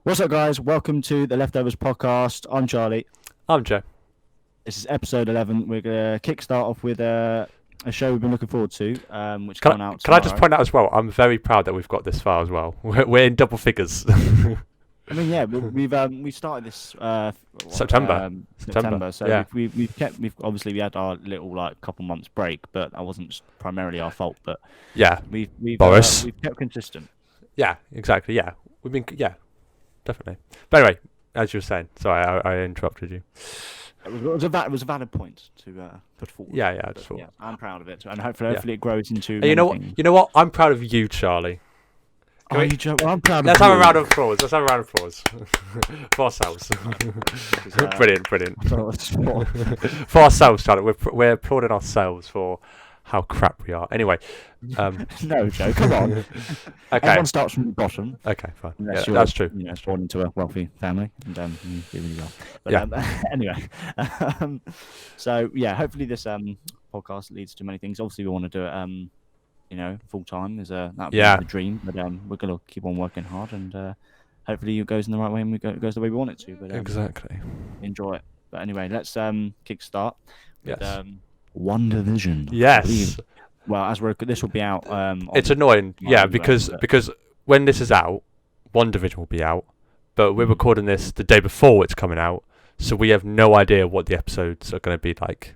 What's up, guys? Welcome to the Leftovers podcast. I'm Charlie. I'm Joe. This is episode 11. We're going to kickstart off with a show we've been looking forward to, which is Can coming I, out can I just tomorrow. point out as well, I'm very proud that we've got this far as well. We're in double figures. I mean, yeah, we started this September. So Yeah. we've obviously we had our little couple months break, but that wasn't primarily our fault. But Yeah. we've Boris. kept consistent. Yeah, exactly. Yeah. Yeah, definitely. But anyway, as you were saying, sorry, I interrupted you. It was a valid point to put forward. Yeah, I just But, thought. yeah, I'm proud of it, and hopefully it grows into Hey, many things. you know what? I'm proud of you, Charlie. Oh, you joke? Well, I'm proud Let's of have a you. round of applause. Let's have a round of applause for ourselves. Brilliant. For ourselves, Charlie. We're applauding ourselves for how crap we are. Anyway. No, Joe, come on. Okay. Everyone starts from the bottom. Okay, fine. Unless Yeah, you're, that's true. born into a wealthy family, and you do really well. But, Yeah. Anyway, so yeah, hopefully this podcast leads to many things. Obviously, we want to do it, full time. That'd be the dream. But we're gonna keep on working hard, and hopefully it goes in the right way and it goes the way we want it to. But Exactly. enjoy it. But anyway, let's kickstart with Yes. WandaVision. Yes. Well, this will be out. It's annoying, tomorrow because anyway, when this is out, WandaVision will be out, but we're Mhm. recording this the day before it's coming out, so we have no idea what the episodes are going to be like.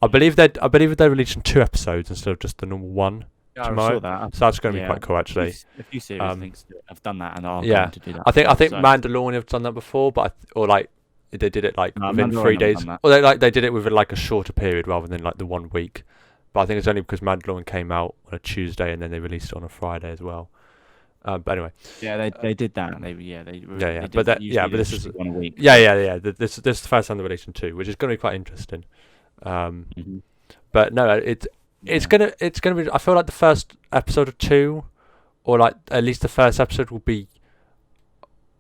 I believe they're releasing 2 episodes instead of just the normal one Yeah, I tomorrow. saw that. So that's going to be quite cool, actually. A few series things have done that and are Yeah. going to do that. I think so. Mandalorian have done that before, but they did it No, within Mandalorian 3 haven't days, done that. or they did it within a shorter period rather than the 1 week. But I think it's only because Mandalorian came out on a Tuesday and then they released it on a Friday as well. But anyway. Yeah, they did that. They But this is 1 a week. Yeah. This is the first time they're releasing 2, which is going to be quite interesting. Mhm. But no, it's gonna be. I feel like the first episode of 2, or at least the first episode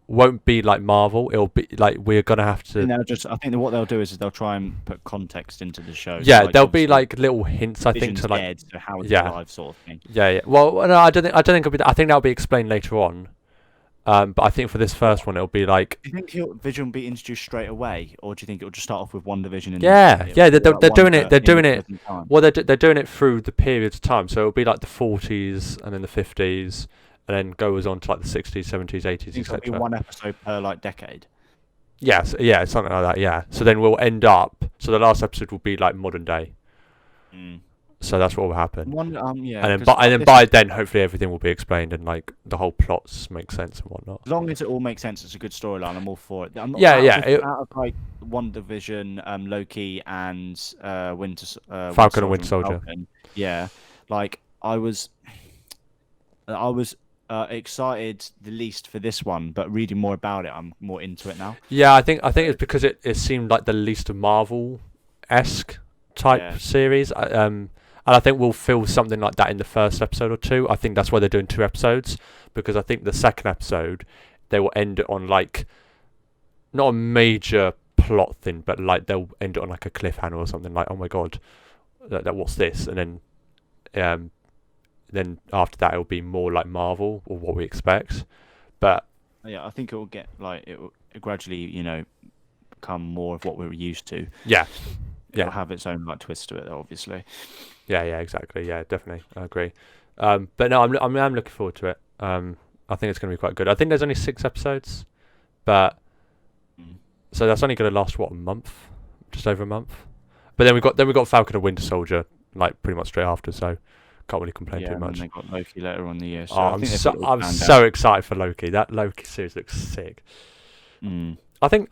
won't be like Marvel. It'll be we're gonna have to. I think that what they'll do is they'll try and put context into the show. Yeah, So, there'll be obviously, little hints. I think Vision's to dead, so how is yeah. it alive sort of thing. Yeah. Well, no, I don't think it'll be that. I think that'll be explained later on. But I think for this first one, it'll be Do you think Vision will be introduced straight away, or do you think it'll just start off with WandaVision? Yeah. They're doing it. They're doing it. Time? Well, they're doing it through the periods of time. So it'll be the 40s and then the 50s, and then goes on to the 60s, 70s, 80s, It'll be etc. one episode per decade. Yes, yeah, something like that. Yeah. So then we'll end up. So the last episode will be modern day. Mm. So that's what will happen. Yeah. And then by then, hopefully everything will be explained and the whole plots make sense and whatnot. As long as it all makes sense, it's a good storyline. I'm all for it. I'm not out of WandaVision, Loki, and Falcon and Winter Soldier. Yeah, I was excited the least for this one, but reading more about it, I'm more into it now. Yeah, I think it's because it seemed like the least of Marvel-esque type series. And I think we'll feel something like that in the first episode or 2. I think that's why they're doing 2 episodes, because I think the second episode they will end it on not a major plot thing, but they'll end it on a cliffhanger or something, oh my god, that what's this? And then after that it'll be more like Marvel or what we expect. But yeah, I think it will get it will gradually, become more of what we're used to. Yeah. It'll have its own twist to it, obviously. Yeah, exactly. Yeah, definitely. I agree. But no, I'm looking forward to it. I think it's going to be quite good. I think there's only 6 episodes, but so that's only going to last a month, just over a month. But then we got Falcon and Winter Soldier pretty much straight after, so can't really complain too much. And they got Loki later on in the year. So I'm so excited for Loki. That Loki series looks sick. I think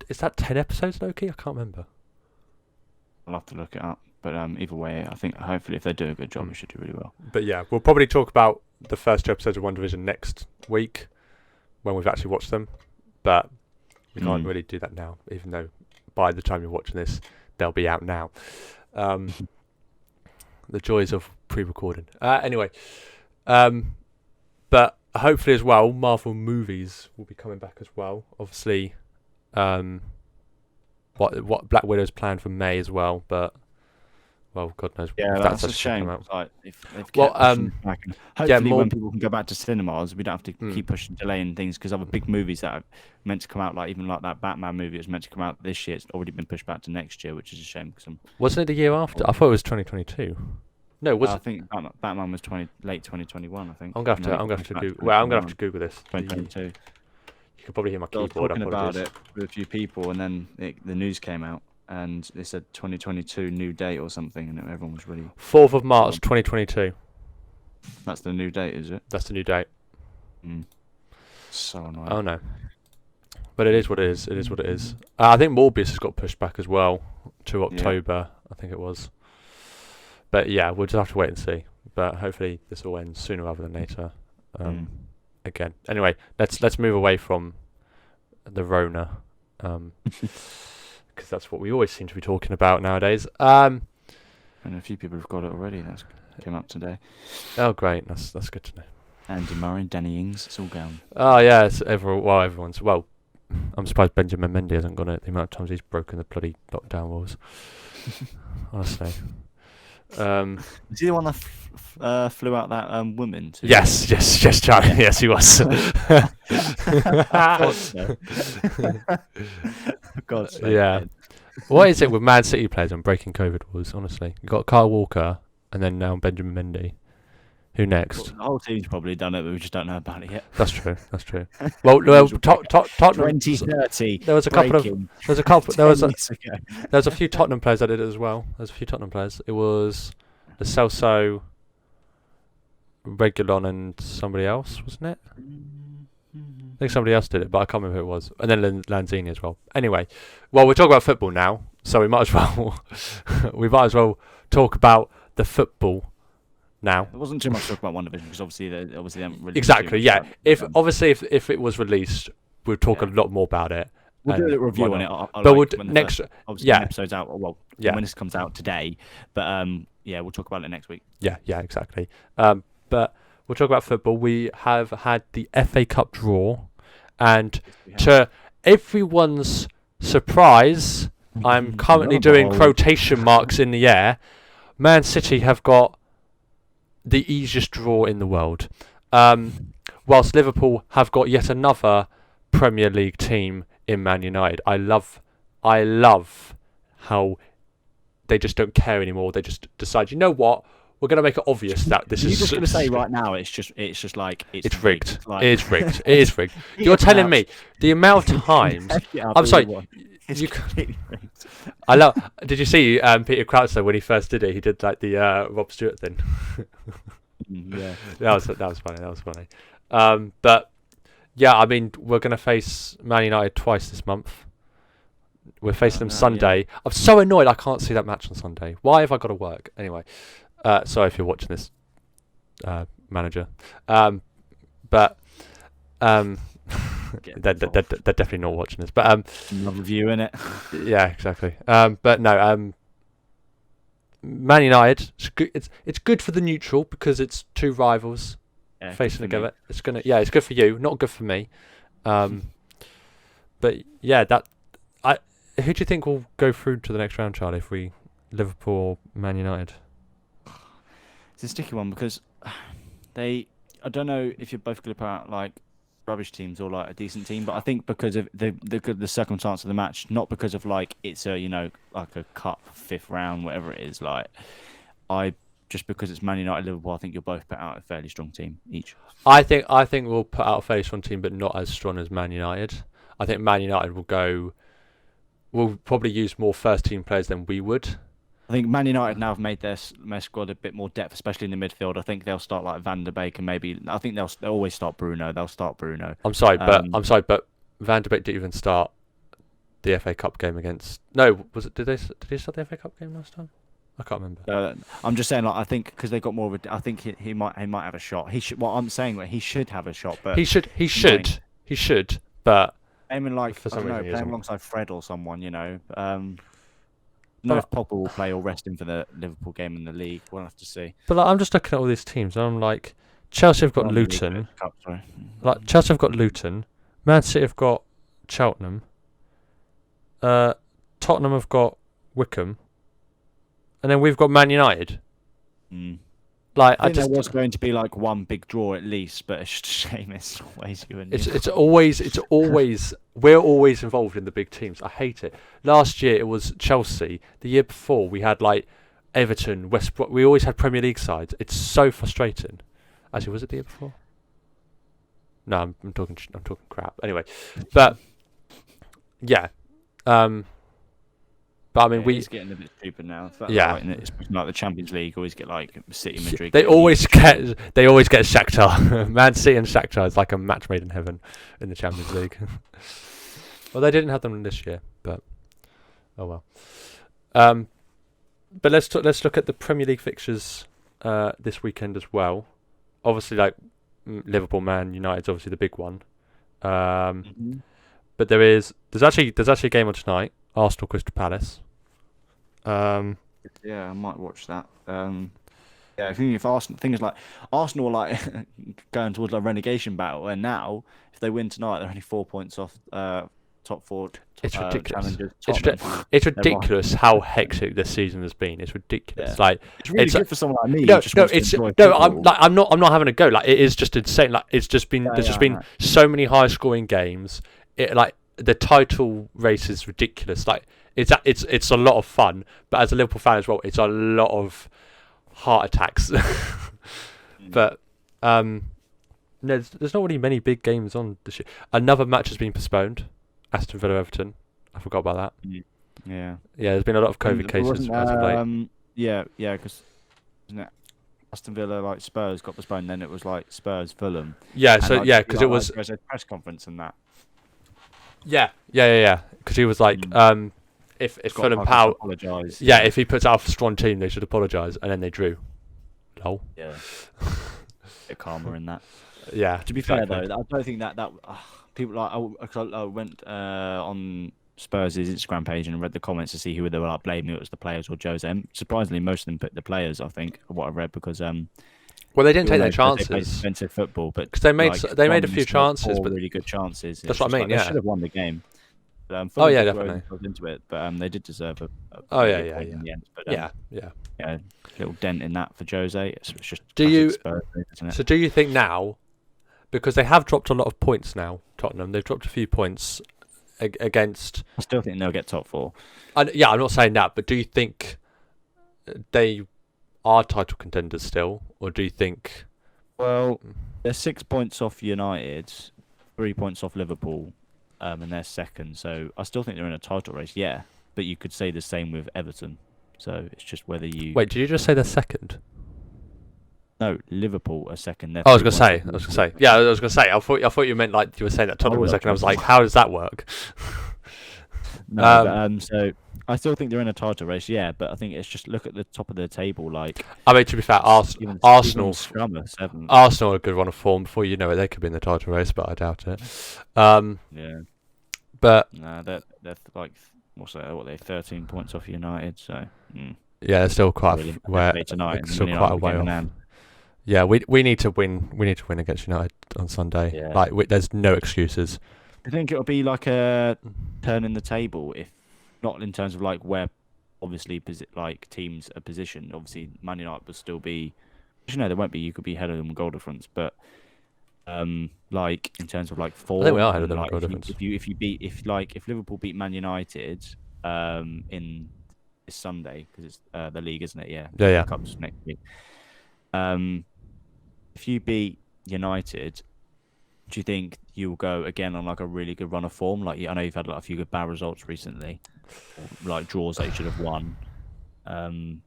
is that 10 episodes, Loki? I can't remember. I'll have to look it up. But either way, I think hopefully if they do a good job, it should do really well. But yeah, we'll probably talk about the first 2 episodes of WandaVision next week when we've actually watched them. But we can't really do that now, even though by the time you're watching this, they'll be out now. The joys of pre-recording. Anyway, but hopefully as well, Marvel movies will be coming back as well. Obviously, what Black Widow's planned for May as well, but Well, God knows Yeah, if that's a actually shame. come out. Like, if they've Well, kept pushing it back, and hopefully more. when people can go back to cinemas, we don't have to keep pushing, delaying things because other big movies that are meant to come out, like even like that Batman movie, was meant to come out this year. It's already been pushed back to next year, which is a shame. Because wasn't it the year after? I thought it was 2022. No, was I think Batman was late 2021. I think. I'm gonna have to Google. Well, I'm gonna have to Google this. 2022. You can probably hear my I was keyboard. talking about it with a few people, and then the news came out, and they said 2022 new date or something, and everyone was really. 4th of March 2022. That's the new date, is it? That's the new date. So annoying. Oh no. But it is what it is. It is what it is. I think Morbius has got pushed back as well to October. Yeah. I think it was. But yeah, we'll just have to wait and see. But hopefully this will end sooner rather than later. Again. Anyway, let's move away from the Rona, because that's what we always seem to be talking about nowadays. And a few people have got it already. That came up today. Oh, great! That's good to know. Andy Murray, Danny Ings, it's all gone. Oh yeah, it's everyone's. Well, I'm surprised Benjamin Mendy hasn't got it. The amount of times he's broken the bloody lockdown rules. Honestly. Is he the one that flew out that woman? Yes, Charlie. Yes, he was. God's sake. Yeah. What is it with Man City players and breaking COVID rules? Honestly, you got Kyle Walker and then now Benjamin Mendy. Who next? Well, the whole team's probably done it, but we just don't know about it yet. That's true. Well, Tottenham. 2030. There was a couple of. There was a few Tottenham players that did it as well. There's a few Tottenham players. It was the Celso, Reguilon, and somebody else, wasn't it? I think somebody else did it, but I can't remember who it was. And then Lanzini as well. Anyway, well, we're talking about football now, so we might as well talk about the football now. There wasn't too much talk about One Division because obviously they haven't released. Exactly, yeah. If it was released, we'll talk a lot more about it. We'll do a review on it. But when the episode's out. Well, when this comes out today. But we'll talk about it next week. Yeah, exactly. But we'll talk about football. We have had the FA Cup draw, and to everyone's surprise, I'm currently doing quotation marks in the air. Man City have got the easiest draw in the world, whilst Liverpool have got yet another Premier League team in Man United. I love how they just don't care anymore. They just decide, you know what, we're going to make it obvious that this is. You're just going to say right now, it's just like it's rigged. It is rigged. It is rigged. You're telling me the amount of times. I'm sorry. I love. Did you see Peter Crouch though when he first did it? He did like the Rob Stewart thing. Yeah, that was funny. But yeah, I mean, we're gonna face Man United twice this month. We're facing them Sunday. Yeah. I'm so annoyed I can't see that match on Sunday. Why have I got to work anyway? Sorry if you're watching this, manager. But they're definitely not watching this. But another view in it. Yeah, exactly. But no. Man United. It's good for the neutral because it's two rivals facing together. It's good for you, not good for me. But yeah, who do you think will go through to the next round, Charlie? If we Liverpool or Man United? It's a sticky one because I don't know if you're both going to put out like rubbish teams or like a decent team, but I think because of the circumstance of the match, not because of like it's a like a cup 5th round, whatever it is, like just because it's Man United Liverpool, I think you'll both put out a fairly strong team each. I think we'll put out a fairly strong team, but not as strong as Man United. I think Man United will probably use more first team players than we would. I think Man United now have made their squad a bit more depth, especially in the midfield. I think they'll start like Van der Beek and maybe. I think they'll always start Bruno. They'll start Bruno. I'm sorry, but Van der Beek didn't even start the FA Cup game against. No, was it? Did he start the FA Cup game last time? I can't remember. I'm just saying, like, I think because they got more of a. I think he might have a shot. He should. Well, I'm saying he should have a shot, but he should. But aiming like for some reason, playing alongside Fred or someone, Not if Pogba will play or rest him for the Liverpool game in the league. We'll have to see. But I'm just looking at all these teams, and I'm like, Chelsea have got Luton. Chelsea have got Luton. Man City have got Cheltenham. Tottenham have got Wickham. and then we've got Man United. Like I think there was going to be like one big draw at least, but it's just a shame it's always you and it's always we're always involved in the big teams. I hate it. Last year it was Chelsea. The year before we had like Everton, West Brom. We always had Premier League sides. It's so frustrating. Actually, was it the year before? No, I'm talking crap. Anyway, but yeah. But I mean, it's getting a bit stupid now. Yeah, it's like the Champions League always get like City, Madrid. They always get Shakhtar. Man City and Shakhtar is like a match made in heaven in the Champions League. Well, they didn't have them this year, but oh well. But let's look at the Premier League fixtures this weekend as well. Obviously, like Liverpool, Man United's obviously the big one. But there's actually a game on tonight. Arsenal Crystal Palace. Yeah, I might watch that. Yeah, I think if Arsenal things like Arsenal are like going towards a relegation battle, and now if they win tonight, they're only 4 points off top four. It's ridiculous. Challengers. It's ridiculous how hectic this season has been. It's ridiculous. Yeah. Like it's really good for someone like me. I'm not having a go. Like it is just insane. Like it's just been there's been so many high scoring games. The title race is ridiculous. Like it's a lot of fun, but as a Liverpool fan as well, it's a lot of heart attacks. But there's not really many big games on this year. Another match has been postponed. Aston Villa Everton. I forgot about that. Yeah. There's been a lot of COVID cases as of late. Yeah, because isn't it Aston Villa like Spurs got postponed, then it was like Spurs Fulham. Yeah, so yeah, because it was there was a press conference and that. Yeah. Because he was like, if Fulham apologise. Yeah, if he puts out a strong team, they should apologise, and then they drew. Lol. Yeah. Bit calmer in that. Yeah. To be fair though, I don't think that people like I went on Spurs' Instagram page and read the comments to see who they were like blaming. It was the players or Jose. Surprisingly, most of them put the players. I think what I read because well, they didn't take their chances. They played defensive football, but because they made a few chances, but really good chances. That's what I mean. They should have won the game. Definitely. Into it, but they did deserve a in the end. But, yeah, little dent in that for Jose. It's just Spurs, isn't it? So do you think now, because they have dropped a lot of points now, Tottenham, they've dropped a few points against. I still think they'll get top four. I'm not saying that, but do you think they are title contenders still, or do you think? Well, they're 6 points off United, 3 points off Liverpool, and they're second. So I still think they're in a title race. Yeah, but you could say the same with Everton. So it's just whether you. Wait, did you just say they're second? No, Liverpool are second. I was gonna say. Yeah, I was gonna say. I thought you meant like you were saying that Tottenham was second. I was like, how does that work? No, so I still think they're in a title race. Yeah, but I think it's just look at the top of the table. Like, I mean, to be fair, Arsenal are a good run of form. Before you know it, they could be in the title race, but I doubt it. Yeah, but no, they're like what's that? What, they're 13 points off United. So yeah, they're still quite still quite a way off. Yeah, we need to win. We need to win against United on Sunday. Yeah. Like, there's no excuses. I think it'll be like a turn in the table, if not in terms of like where, obviously, like teams are positioned. Obviously, Man United will still be. There won't be. You could be ahead of them on goal difference, but like in terms of like form, I think we are ahead of them on goal difference. If Liverpool beat Man United in this Sunday, because it's the league, isn't it? Yeah. Yeah. Cup's next week. If you beat United, do you think you'll go again on like a really good run of form? Like, I know you've had like a few good bad results recently, like draws that you should have won. Do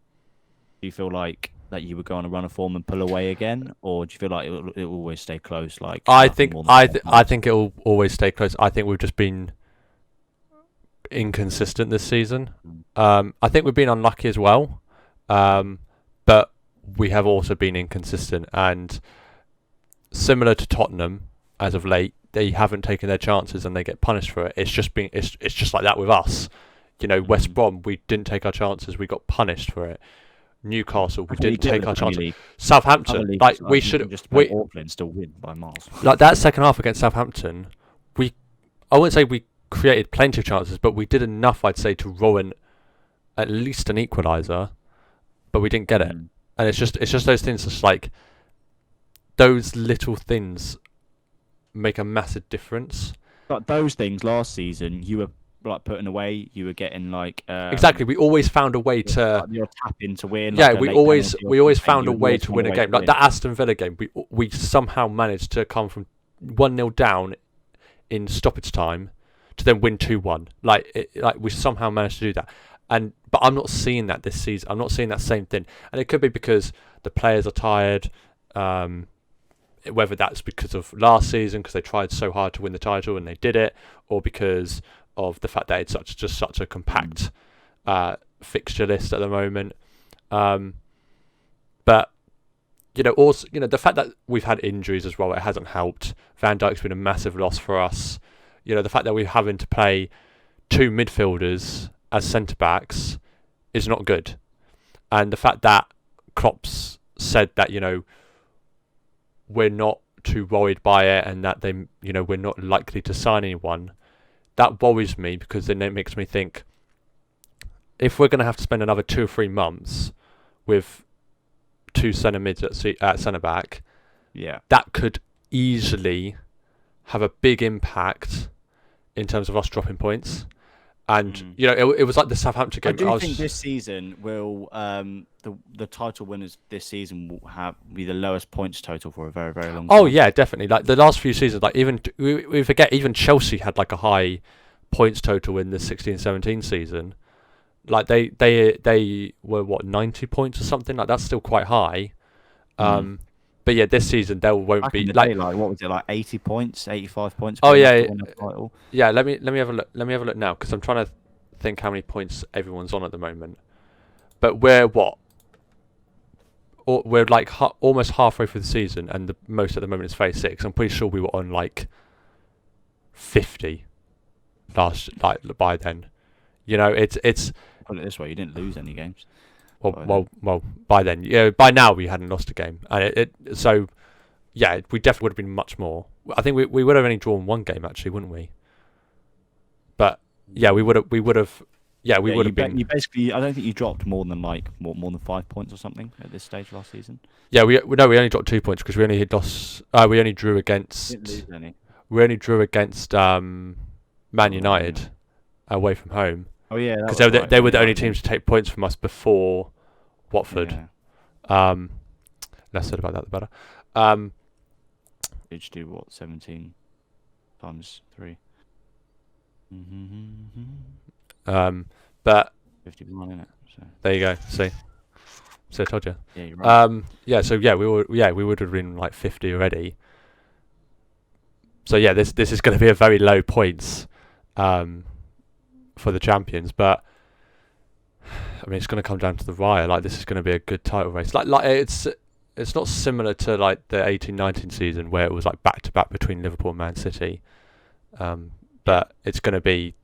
you feel like that you would go on a run of form and pull away again, or do you feel like it will always stay close? Like, I think it will always stay close. I think we've just been inconsistent this season. I think we've been unlucky as well, but we have also been inconsistent, and similar to Tottenham as of late, they haven't taken their chances and they get punished for it. It's just like that with us. West Brom, we didn't take our chances, we got punished for it. Newcastle, we didn't take our chances. Southampton, like we should have. Auckland still win by miles. Like that second half against Southampton, I wouldn't say we created plenty of chances, but we did enough, I'd say, to ruin at least an equaliser. but we didn't get it. And it's just those things. Just like those little things make a massive difference. But those things last season, you were like putting away. You were getting like exactly. We always found a way to you're tapping to win. Yeah, like we always found a way to win a game. Like that Aston Villa game, we somehow managed to come from 1-0 down in stoppage time to then win 2-1. Like we somehow managed to do that. But I'm not seeing that this season. I'm not seeing that same thing. And it could be because the players are tired. Whether that's because of last season, because they tried so hard to win the title and they did it, or because of the fact that it's just such a compact fixture list at the moment. But also the fact that we've had injuries as well, it hasn't helped. Van Dijk's been a massive loss for us. The fact that we're having to play two midfielders as centre backs is not good, and the fact that Klopp's said that we're not too worried by it, and that we're not likely to sign anyone, that worries me, because then it makes me think, if we're going to have to spend another 2 or 3 months with 2 centre mids at centre back, that could easily have a big impact in terms of us dropping points. And it was like the Southampton game. I think this season will the title winners this season will be the lowest points total for a very, very long time. Oh yeah, definitely. Like the last few seasons, like even we forget, even Chelsea had like a high points total in the 16-17 season. Like they were 90 points or something. Like that's still quite high. But yeah, this season there won't Back be in the day, like what was it, like 80 points, 85 points? Oh yeah, to win the title? Yeah. Let me have a look. Let me have a look now, because I'm trying to think how many points everyone's on at the moment. But we're we're like almost halfway through the season, and the most at the moment is 36. I'm pretty sure we were on like 50 by then. It's put it this way, you didn't lose any games. Well, by then, by now we hadn't lost a game, and so yeah, we definitely would have been much more. I think we would have only drawn 1 game actually, wouldn't we? But yeah, we would have been. You basically, I don't think you dropped more than more than 5 points or something at this stage last season. Yeah, we only dropped 2 points because we only lost. We only drew against. Didn't lose any. We only drew against Man United away from home. Oh yeah, because they were the only teams to take points from us before Watford. Yeah. Less said about that, the better. Did you do what? 17 times 3. But 51 in it. So. There you go. See, so I told you. Yeah, you're right. Yeah. So yeah, we would have been like 50 already. So yeah, this is going to be a very low points, for the champions. But I mean, it's going to come down to the wire. Like this is going to be a good title race. Like it's not similar to like the 18-19 season where it was like back to back between Liverpool and Man City. But it's going to be,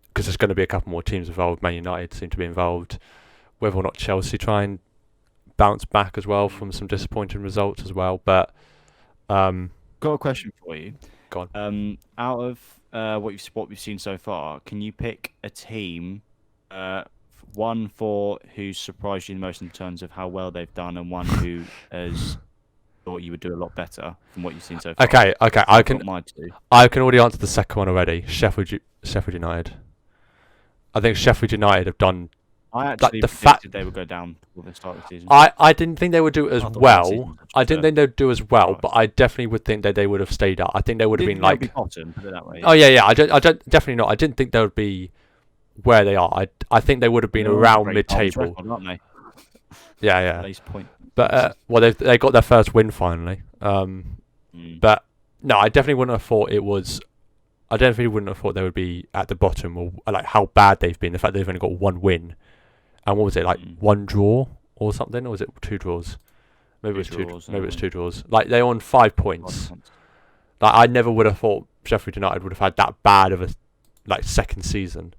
because there's going to be a couple more teams involved. Man United seem to be involved. Whether or not Chelsea try and bounce back as well from some disappointing results as well. But got a question for you. Go on. Out of what we've seen so far, can you pick a team, one for who's surprised you the most in terms of how well they've done, and one who has thought you would do a lot better from what you've seen so far? Okay. I can already answer the second one already. Sheffield United. I think Sheffield United have done. I actually the predicted they would go down for the start of the season. I didn't think they would do it as well. I didn't think they'd do as well, but I definitely would think that they would have stayed up. I think they would have been like bottom, put it that way. Oh yeah. I don't definitely not. I didn't think they would be where they are. I think they would have been around mid-table. Yeah. At least point. But they got their first win finally. But no, I definitely wouldn't have thought it was. I definitely wouldn't have thought they would be at the bottom, or like how bad they've been. The fact they've only got 1 win, and what was it, like 1 draw or something, or was it 2 draws? Maybe it was 2 draws. Maybe it was 2 draws. Like they're on 5 points. Like I never would have thought Sheffield United would have had that bad of a second season.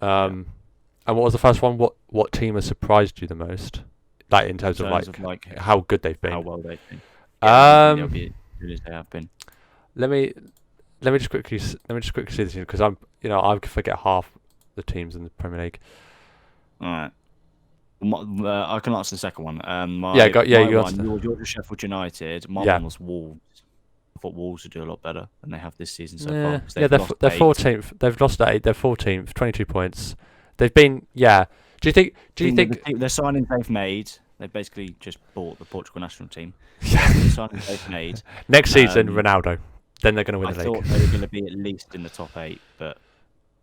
And what was the first one? What team has surprised you the most? Like in terms of how good they've been. How well they've been. Yeah, they'll be as good as they have been. Let me just quickly see this, because I forget half the teams in the Premier League. All right. I can answer the second one. You one, answer. Georgia Sheffield United. My Yeah. one was Wolves. I thought Wolves would do a lot better than they have this season so Yeah, far. they're 14th. They've lost 8. They're 14th, 22 points. They've been Do you think the signings they've made? They basically just bought the Portugal national team. Yeah. The signings they've made. Next season, Ronaldo. Then they're going to win the league. I thought they were going to be at least in the top 8, but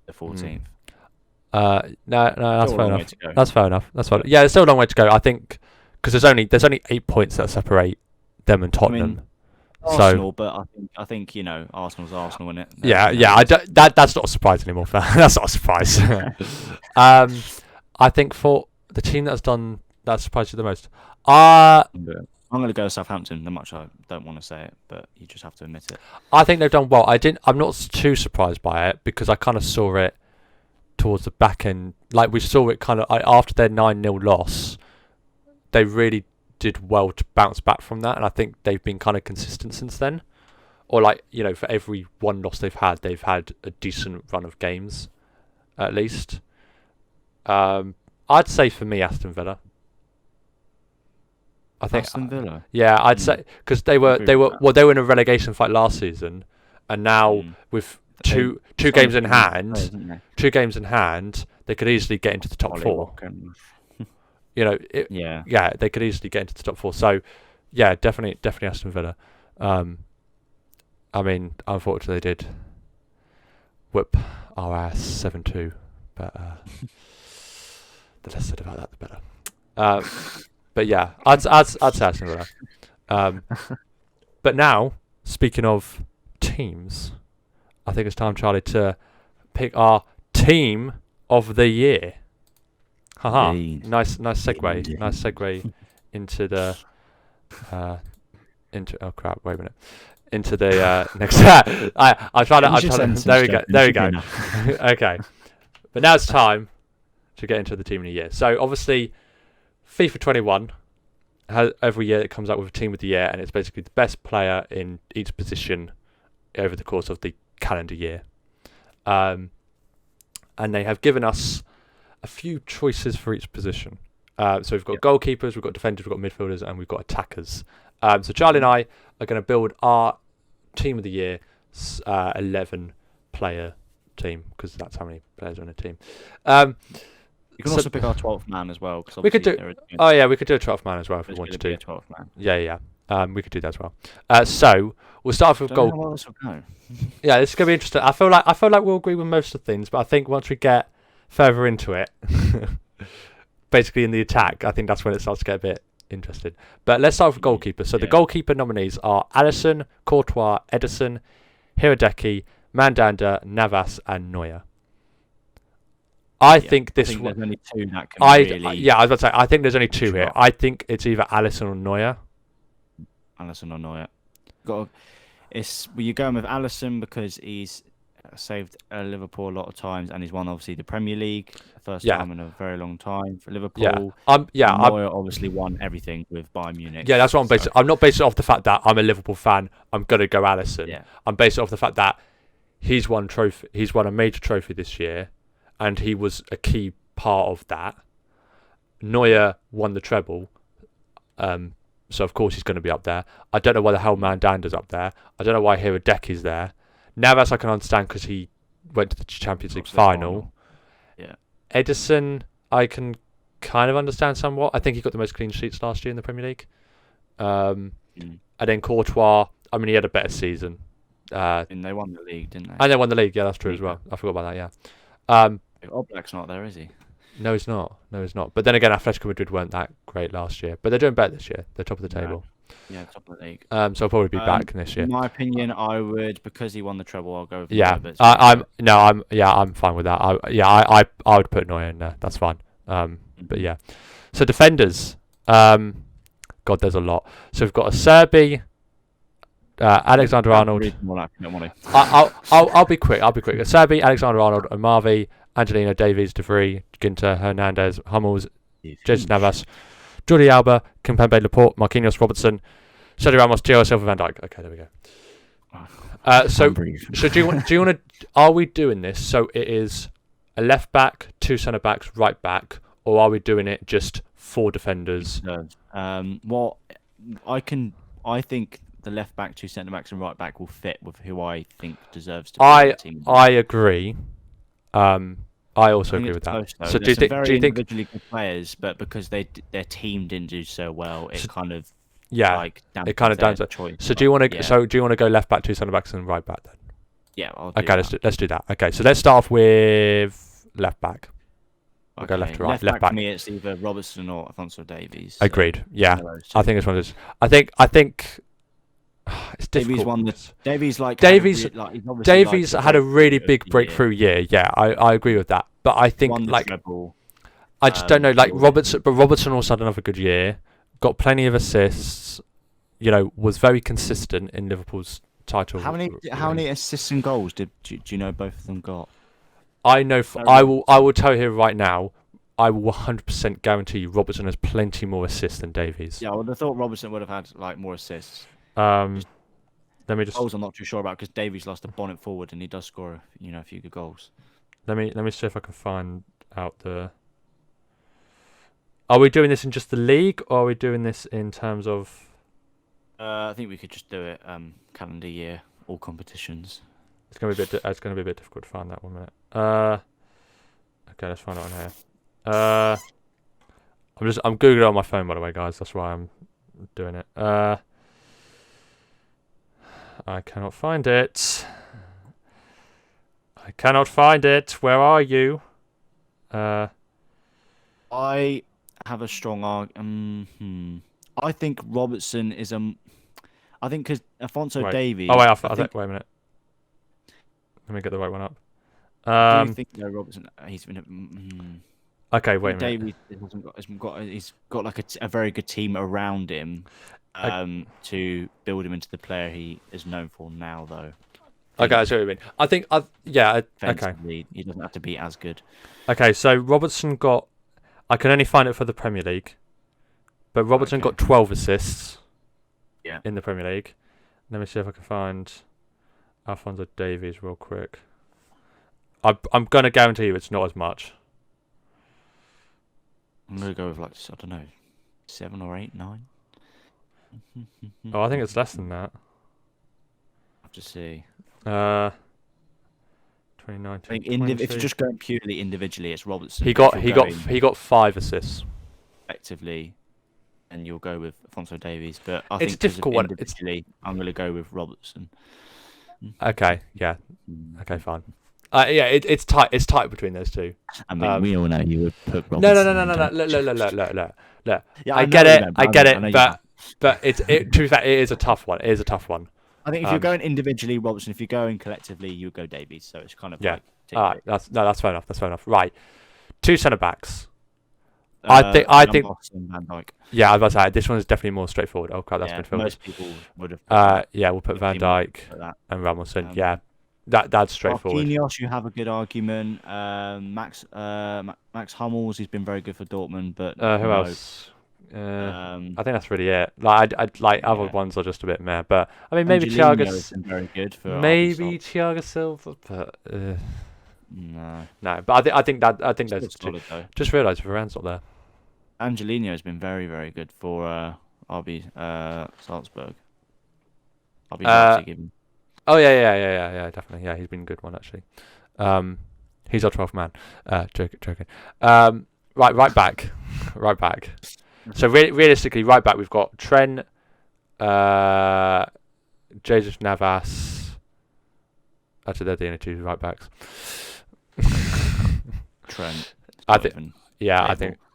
they're 14th. No, that's fair enough. That's fair enough. Yeah, there's still a long way to go. I think because there's only 8 points that separate them and Tottenham. Arsenal, but I think Arsenal's Arsenal, isn't it? That's not a surprise anymore. That's not a surprise. I think for the team that's done that surprised you the most, I'm going to go Southampton. That much I don't want to say it, but you just have to admit it. I think they've done well. I'm not too surprised by it because I kind of saw it towards the back end. Like we saw it kind of after their 9-0 loss, they really did well to bounce back from that, and I think they've been kind of consistent since then. Or for every one loss they've had a decent run of games, at least. I'd say for me Aston Villa. I think Aston Villa. Yeah, I'd say because they were in a relegation fight last season, and now with two games in hand, they could easily get into the top 4. They could easily get into the top 4. So, yeah, definitely Aston Villa. I mean, unfortunately, they did whip our ass 7-2, but the less said about that, the better. But yeah, I'd say Aston Villa. But now, speaking of teams, I think it's time, Charlie, to pick our team of the year. Haha! Nice segue. Nice segue into the oh crap! Wait a minute. Into the next. I try to. There we go. Okay, but now it's time to get into the team of the year. So obviously, FIFA 21 has every year it comes out with a team of the year, and it's basically the best player in each position over the course of the calendar year. And they have given us a few choices for each position. So we've got goalkeepers, we've got defenders, we've got midfielders, and we've got attackers. So Charlie and I are going to build our team of the year 11 player team, because that's how many players are on a team. You can also pick our 12th man as well. We could do. We could do a 12th man as well if we wanted to. 12th man. Yeah. We could do that as well. So we'll start off with goal. How well this will go. Yeah, this is gonna be interesting. I feel like we'll agree with most of the things, but I think once we get further into it, basically in the attack, I think that's when it starts to get a bit interesting. But let's start with goalkeeper. So the goalkeeper nominees are Alisson, Courtois, Ederson, Hirodeki, Mandanda, Navas, and Neuer. I think there's only 2 that can really... I was about to say, I think there's only 2 here. I think it's either Alisson or Neuer. Alisson or Neuer. You're going with Alisson because he's saved Liverpool a lot of times, and he's won obviously the Premier League first time in a very long time for Liverpool. Neuer obviously won everything with Bayern Munich. Yeah, that's what I'm basing. I'm not basing it off the fact that I'm a Liverpool fan. I'm gonna go Alisson. Yeah. I'm basing it off the fact that he's won a major trophy this year, and he was a key part of that. Neuer won the treble, so of course he's going to be up there. I don't know why the hell Mandanda's up there. I don't know why Hirodeki's there. Navas I can understand because he went to the Champions League final. Yeah. Ederson I can kind of understand somewhat. I think he got the most clean sheets last year in the Premier League. And then Courtois, I mean, he had a better season. And they won the league, didn't they? And they won the league, yeah, that's true as well. I forgot about that, yeah. Oblak's not there, is he? No, he's not. But then again, Atletico Madrid weren't that great last year. But they're doing better this year. They're top of the table. Yeah, top of the league. So I'll probably be back this year. In my opinion, I would, because he won the treble, I'll go with Neuer. I'm fine with that. I would put Neuer in there. That's fine. But yeah. So defenders. God, there's a lot. So we've got a Serbi, Alexander Arnold. I'll be quick. A Serbi, Alexander Arnold, Amavi, Angelino, Davies, De Vrij, Ginter, Hernandez, Hummels, Jason Navas, Jordi Alba, Kimpembe, Laporte, Marquinhos, Robertson, Sergio Ramos, Thiago Silva, Van Dijk. Okay, there we go. So do you want to? Are we doing this? So it is a left back, 2 centre backs, right back, or are we doing it just 4 defenders? What I think the left back, 2 centre backs, and right back will fit with who I think deserves to be in the team. I agree. I also agree with that. Close, so do you think? Individually good players, but because their team didn't do so well, it kind of it kind of downs choice. So do you want to? So do you want to go left back, 2 centre backs, and right back then? Yeah. Okay, let's do that. Okay, so let's start off with left back. We'll go left to right. Left back. For me, it's either Robertson or Alphonso Davies. Agreed. Yeah, I think it's one of those. I think it's difficult. Davies had a really big breakthrough year. Yeah, I agree with that. But I think I just don't know. Like Robertson also had another good year. Got plenty of assists. Was very consistent in Liverpool's title. How many assists and goals do you know both of them got? I know. I will tell you here right now. I will 100% guarantee you Robertson has plenty more assists than Davies. Yeah, I would have thought Robertson would have had more assists. Let me just. Goals I'm not too sure about because Davies lost a bonnet forward and he does score a few good goals. Let me see if I can find out the. Are we doing this in just the league, or are we doing this in terms of? I think we could just do it calendar year, all competitions. It's gonna be a bit difficult to find that 1 minute. Okay, let's find it on here. I'm googling it on my phone, by the way, guys. That's why I'm doing it. I cannot find it. Where are you? I have a strong argument. I think Robertson is I think because Alphonso Davies. Oh wait, wait a minute. Let me get the right one up. I do think Robertson. He's been. Okay, wait a minute. Davies he's got like a very good team around him to build him into the player he is known for now, though. Okay, I see what you mean. I think, okay. He doesn't have to be as good. Okay, so Robertson got... I can only find it for the Premier League. But Robertson got 12 assists in the Premier League. Let me see if I can find Alphonso Davies real quick. I'm going to guarantee you it's not as much. I'm going to go with, I don't know, 7 or 8, 9. Oh, I think it's less than that. I have to see. 2019. If you're just going purely individually, it's Robertson. He got 5 assists. Effectively, and you'll go with Alphonso Davies. But I think it's a difficult one. I'm going to go with Robertson. Okay. Yeah. Okay. Fine. It's tight. It's tight between those two. I mean, we all know you would put Robertson. No. Yeah, I get it. But to be fair, it is a tough one. I think if you're going individually, Robertson. If you're going collectively, you go Davies. So it's kind of like. All right. That's fair enough. Right. 2 centre backs. I think. Van Dijk. Yeah, I was about to say this one is definitely more straightforward. Oh crap, that's midfield. Most people would have. We'll put Van Dijk and Ramelson. That's straightforward. Marquinhos, you have a good argument. Max Hummels, he's been very good for Dortmund, but who else? I think that's really it. Other ones are just a bit meh, but I mean maybe Thiago's been very good for. Maybe Thiago Silva, but no. But I think that's solid, though. Just realised Varane's not there. Angelino has been very, very good for RB Salzburg. RB Leipzig. Oh yeah, definitely. Yeah, he's been a good one actually. He's our 12th man. Joking. Right back. So realistically, right back we've got Trent, Jesus Navas. Actually, they're the only 2 right backs. Trent. I think.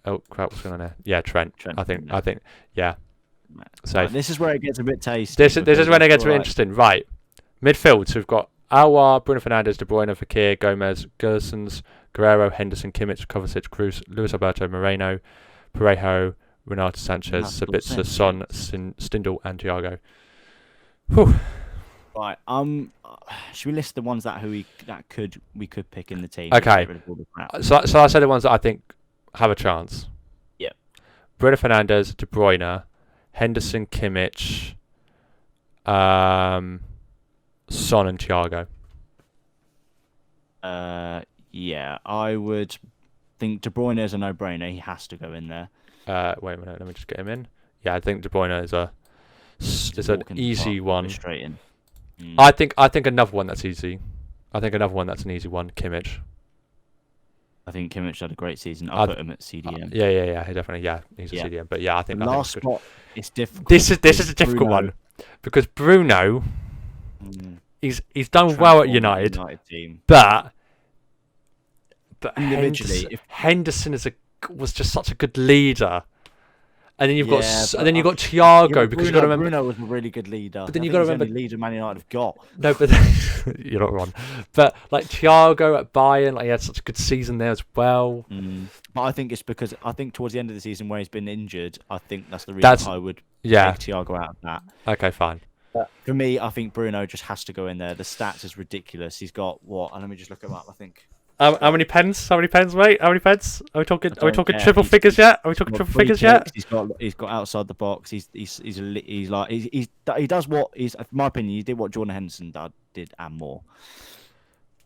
Oh crap! What's going on there? Yeah, Trent. I think. Yeah. So this is where it gets a bit tasty. This is when it gets really interesting. Right. Midfield. So we've got Aouar, Bruno Fernandes, De Bruyne, Fekir, Gomez, Gelsons, Guerrero, Henderson, Kimmich, Kovacic, Cruz, Luis Alberto, Moreno, Parejo, Renato Sanchez, Sabitzer, Son, Stindl, and Thiago. Whew. Right. Should we list the ones we could pick in the team? Okay. So I say the ones that I think have a chance. Yeah. Bruno Fernandes, De Bruyne, Henderson, Kimmich, Son, and Thiago. Yeah, I would think De Bruyne is a no-brainer. He has to go in there. Wait a minute, let me just get him in. Yeah, I think De Bruyne is an easy one. Straight in. I think another one that's easy. I think another one that's an easy one. Kimmich. I think Kimmich had a great season. I'll put him at CDM. Yeah. He definitely. Yeah, he's a CDM. But yeah, I think the last spot is difficult. This is a difficult one because Bruno, he's done well at United team. but individually, Henderson was just such a good leader. And then you've got Thiago because you've got to remember Bruno was a really good leader. But then you've got to remember the leader Man United have got. No, but you're not wrong. But like Thiago at Bayern, like he had such a good season there as well. But I think it's because towards the end of the season where he's been injured, I think that's the reason I would take Thiago out of that. Okay, fine. But for me, I think Bruno just has to go in there. The stats is ridiculous. He's got what? Let me just look him up. I think. How many pens? How many pens, mate? How many pens? Are we talking triple figures yet? Are we talking triple figures yet? He's got outside the box. He does what in my opinion, he did what Jordan Henderson did and more.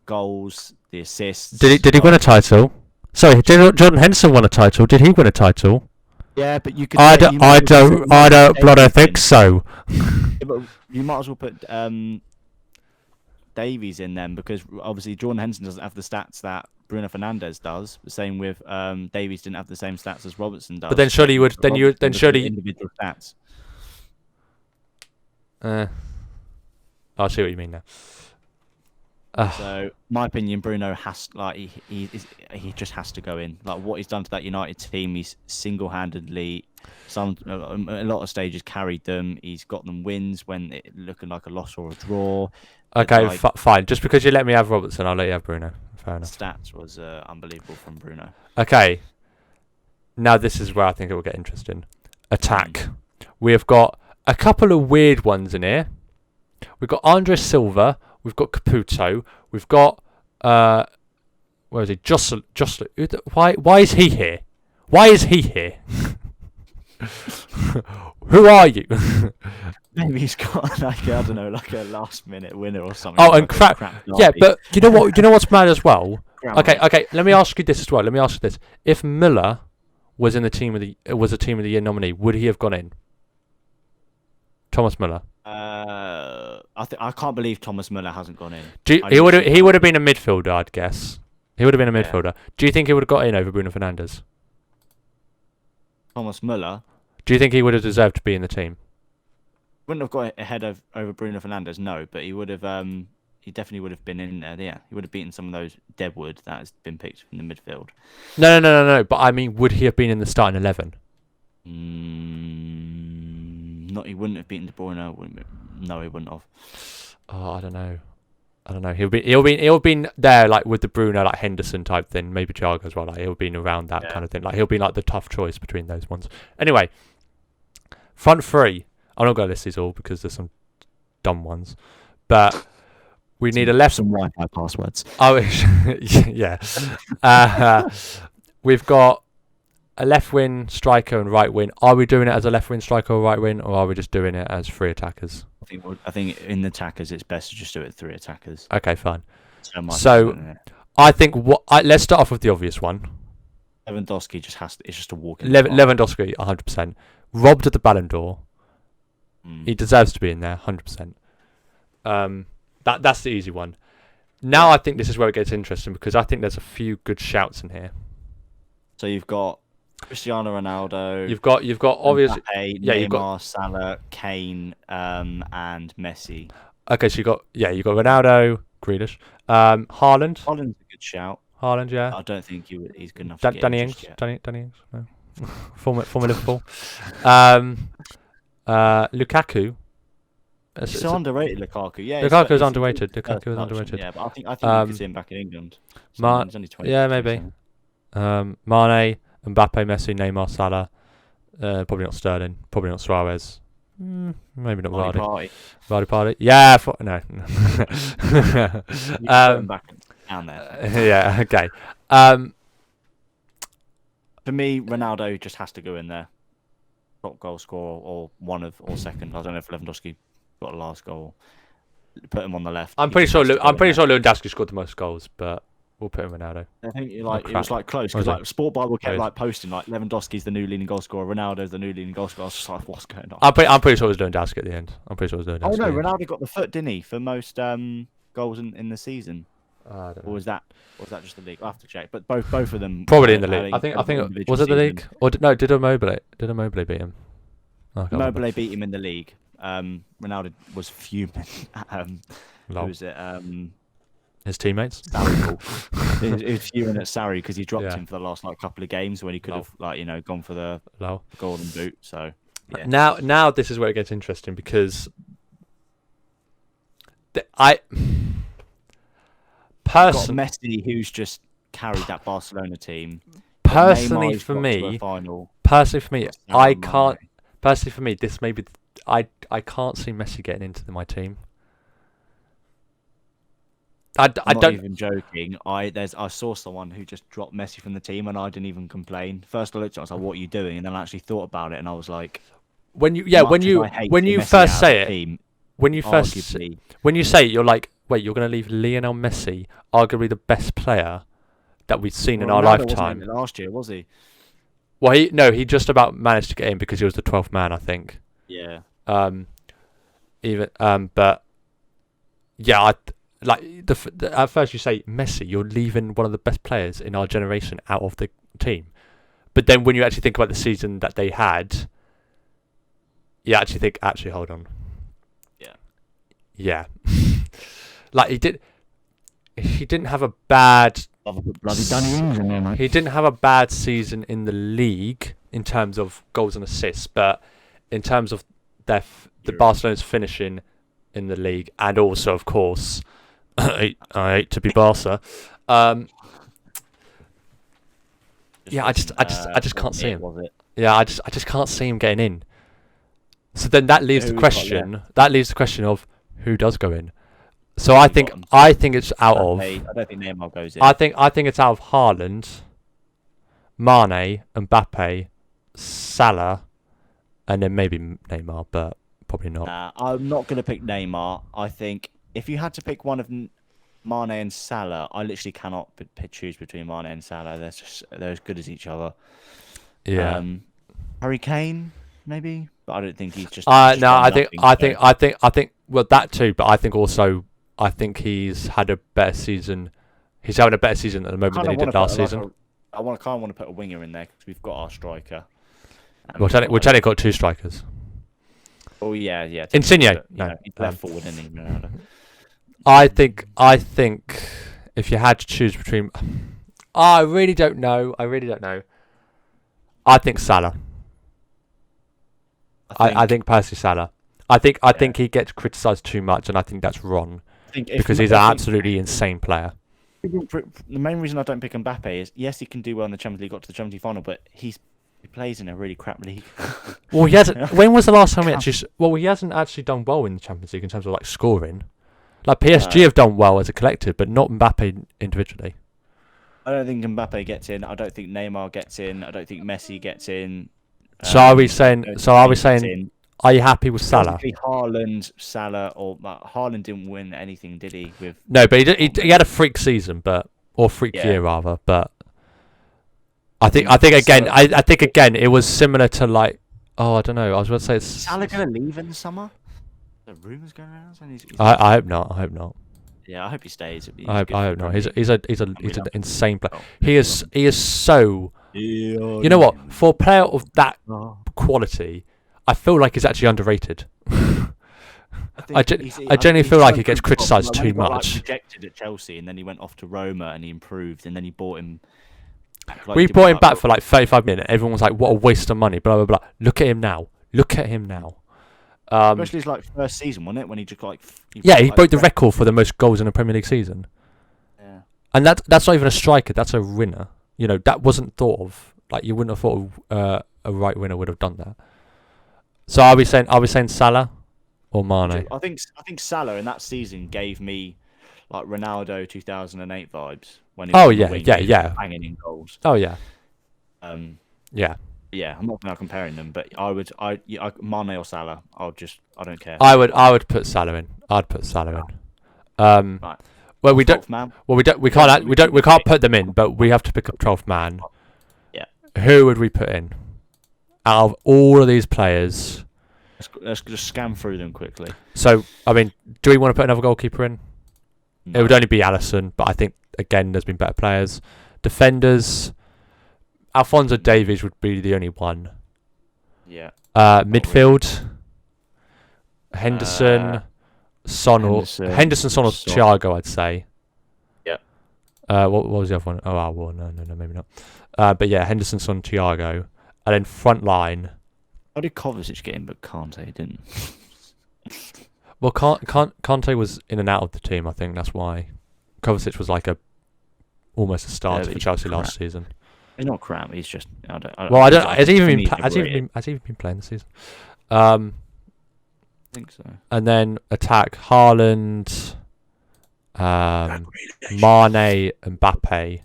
Goals, the assists. Did he win a title? Sorry, did Jordan Henderson win a title? Did he win a title? Yeah, but you could. I don't think so. But you might as well put Davies in them because obviously Jordan Henderson doesn't have the stats that Bruno Fernandes does. The same with Davies didn't have the same stats as Robertson does. But then surely you would individual stats. I see what you mean now. So my opinion, Bruno has he just has to go in. Like what he's done to that United team, he's single-handedly a lot of stages carried them. He's got them wins when it looking like a loss or a draw. Okay, fine. Just because you let me have Robertson, I'll let you have Bruno. Fair enough. Stats was unbelievable from Bruno. Okay. Now this is where I think it will get interesting. Attack. We have got a couple of weird ones in here. We've got Andre Silva. We've got Caputo. We've got where is he? Jocelyn. Why is he here? Why is he here? Who are you? Maybe he's got a last-minute winner or something. Oh, and crap. Yeah, but you know what? You know what's mad as well. Okay. Let me ask you this as well. If Müller was in the team of the year nominee, would he have gone in? Thomas Müller. I can't believe Thomas Müller hasn't gone in. He would have been a midfielder, I'd guess. He would have been a midfielder. Do you think he would have got in over Bruno Fernandes? Thomas Müller. Do you think he would have deserved to be in the team? Wouldn't have got ahead over Bruno Fernandes, no, but he would have. He definitely would have been in there. Yeah, he would have beaten some of those deadwood that has been picked from the midfield. No. But I mean, would he have been in the starting 11? Not. He wouldn't have beaten De Bruyne. No, he wouldn't have. Oh, I don't know. He'll been there like with the Bruno like Henderson type thing, maybe Thiago as well. Like he'll been around that kind of thing. Like he'll be like the tough choice between those ones. Anyway, front three. I'm not going to list these all because there's some dumb ones, but we need a left. Some Wi-Fi passwords. Oh, yeah. We've got a left wing striker and right wing. Are we doing it as a left wing striker or right wing, or are we just doing it as three attackers? I think in the attackers, it's best to just do it 3 attackers. Okay, fine. So I think let's start off with the obvious one. Lewandowski just has to. It's just a walk. Lewandowski, 100%. Robbed of the Ballon d'Or. He deserves to be in there, 100%. That's the easy one. Now I think this is where it gets interesting because I think there's a few good shouts in here. So you've got Cristiano Ronaldo. You've got obviously Neymar, you've got Salah, Kane, and Messi. Okay, so you got Ronaldo, Grealish, Haaland. Haaland's a good shout. Haaland, yeah. I don't think he's good enough. Danny Ings, no. former Liverpool. Lukaku. It's underrated, Lukaku. Yeah, Lukaku's underrated. Yeah, but I think you could see him back in England. He's only 20. Yeah, maybe. Mane, Mbappe, Messi, Neymar, Salah. Probably not Sterling. Probably not Suarez. Maybe not Vardy. Vardy. Yeah. No. Back down there. Yeah. Okay. For me, Ronaldo just has to go in there. Top goal scorer or second. I don't know if Lewandowski got a last goal. Put him on the left. I'm pretty sure Lewandowski scored the most goals, but We'll put in Ronaldo. I think it was like close because like Sport Bible kept like posting like Lewandowski's the new leading goal scorer, Ronaldo's the new leading goal scorer. I was just like, what's going on? I'm pretty sure it was Lewandowski at the end. I'm pretty sure it was Lewandowski. Oh no, Ronaldo got the foot, didn't he, for most goals in the season? Or was that just the league? I'll have to check. But both of them probably in the league. I think was it the league or did Immobile beat him? Immobile beat him in the league. Ronaldo was fuming. Who was it? His teammates. He was fuming at Sarri because he dropped him for the last couple of games when he could have gone for the golden boot. So yeah. Now this is where it gets interesting because got Messi, who's just carried that Barcelona team. Personally for me, I can't. Personally for me, this may be. I can't see Messi getting into my team. I'm not even joking. I saw someone who just dropped Messi from the team, and I didn't even complain. First I looked at it, I was like, "What are you doing?" And then I actually thought about it, and I was like, when you first say it, when you say it, you're like, wait, you're going to leave Lionel Messi, arguably the best player that we've seen in our lifetime. Wasn't last year, was he? Well, he just about managed to get in because he was the 12th man, I think. Yeah. But yeah, at first you say Messi, you're leaving one of the best players in our generation out of the team. But then when you actually think about the season that they had, you actually think, hold on. Yeah. Like he didn't have a bad. He didn't have a bad season in the league in terms of goals and assists, but in terms of the Barcelona's finishing in the league, and also, of course, I hate to be Barca. I just can't see him. Yeah, I just can't see him getting in. So then that leaves the question. That leaves the question of who does go in. So I think it's out of. I don't think Neymar goes in. I think it's out of Haaland, Mane, Mbappe, Salah, and then maybe Neymar, but probably not. I'm not going to pick Neymar. I think if you had to pick one of Mane and Salah, I literally cannot choose between Mane and Salah. They're as good as each other. Yeah. Harry Kane, maybe, but I don't think he's just. I think. Well, that too, but I think also. I think he's had a better season. He's having a better season at the moment than he did last season. I kind of want to put a winger in there because we've got our striker. We've only got two strikers. Oh yeah. Insigne, he's left forward, isn't he? I think if you had to choose between, I really don't know. I think Salah. I think personally Salah. I think he gets criticised too much, and I think that's wrong. Because he's an absolutely insane player. The main reason I don't pick Mbappe is, yes, he can do well in the Champions League, got to the Champions League final, but he plays in a really crap league. Well, he hasn't. When was the last time he actually? Well, he hasn't actually done well in the Champions League in terms of like scoring. Like PSG have done well as a collective, but not Mbappe individually. I don't think Mbappe gets in. I don't think Neymar gets in. I don't think Messi gets in. So are we saying? Are you happy with Salah? Haaland, Salah, or Haaland didn't win anything, did he? No, but he had a freak season, or freak year rather. But I think again it was similar to like, I don't know. I was about to say, is Salah gonna leave in the summer? The rumours going around. I hope not. Yeah, I hope he stays. I hope not. He's an insane player. He is so. You know what? For a player of that quality. I feel like he's actually underrated. I genuinely feel like he gets criticised too much. He rejected at Chelsea, and then he went off to Roma, and he improved, and then he bought him. We brought him back for like 35 minutes. Everyone was like, "What a waste of money!" Blah blah blah. Look at him now. Especially his first season, wasn't it? When he just he broke the record for the most goals in a Premier League season. Yeah. And that's not even a striker. That's a winner. You know, that wasn't thought of. Like you wouldn't have thought a right winner would have done that. So are we saying Salah or Mane? I think Salah in that season gave me like Ronaldo 2008 vibes when he was banging in goals. Oh yeah. Yeah, I'm not now comparing them, but Mane or Salah. I don't care. I would put Salah in. I'd put Salah in. Right. Well, we don't. 12th man. Well, we can't put them in, but we have to pick up 12th man. Yeah. Who would we put in? Out of all of these players. Let's just scan through them quickly. So, I mean, do we want to put another goalkeeper in? No. It would only be Alisson, but I think, again, there's been better players. Defenders, Alphonso Davies would be the only one. Yeah. Midfield, Henderson, Son, or Henderson, Son, or Thiago, I'd say. Yeah. What was the other one? Oh, well, no, maybe not. But yeah, Henderson, Son, Thiago. And then front line. How did Kovacic get in, but Kante didn't? Well, Kante was in and out of the team. I think that's why Kovacic was like almost a starter for Chelsea last season. He's not crap. He's just I don't. Has he even been playing this season? I think so. And then attack Haaland, Mane, and Mbappe.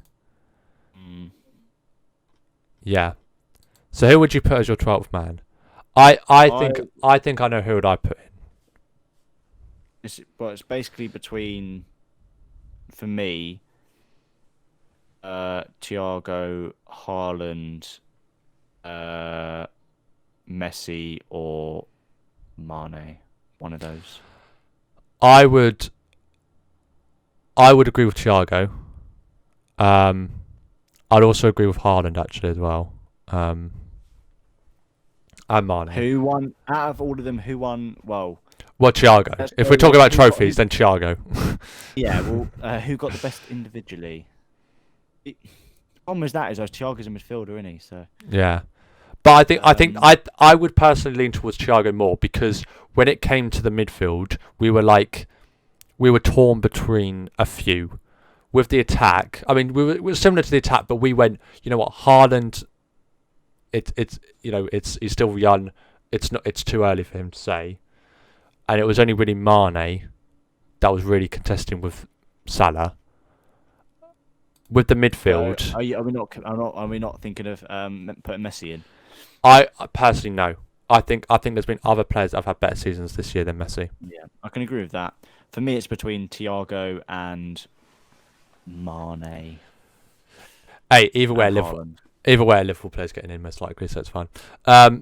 Yeah. So who would you put as your 12th man? I think I know who would I put in. It's basically between, for me, Thiago, Haaland, Messi, or Mane. One of those. I would agree with Thiago. I'd also agree with Haaland actually as well. And Mane. Who won out of all of them? Who won? Well, Thiago. If we're talking about trophies, then Thiago. Yeah. Well, who got the best individually? The problem is Thiago's a midfielder, isn't he? So yeah. But I would personally lean towards Thiago more because when it came to the midfield, we were torn between a few. With the attack, I mean, we were similar to the attack, but we went, you know what, Haaland. He's still young. It's too early for him to say, and it was only really Mane that was really contesting with Salah. With the midfield, are we not thinking of putting Messi in? I personally no. I think there's been other players that have had better seasons this year than Messi. Yeah, I can agree with that. For me, it's between Thiago and Mane. Hey, either way, Liverpool players getting in most likely, so it's fine. I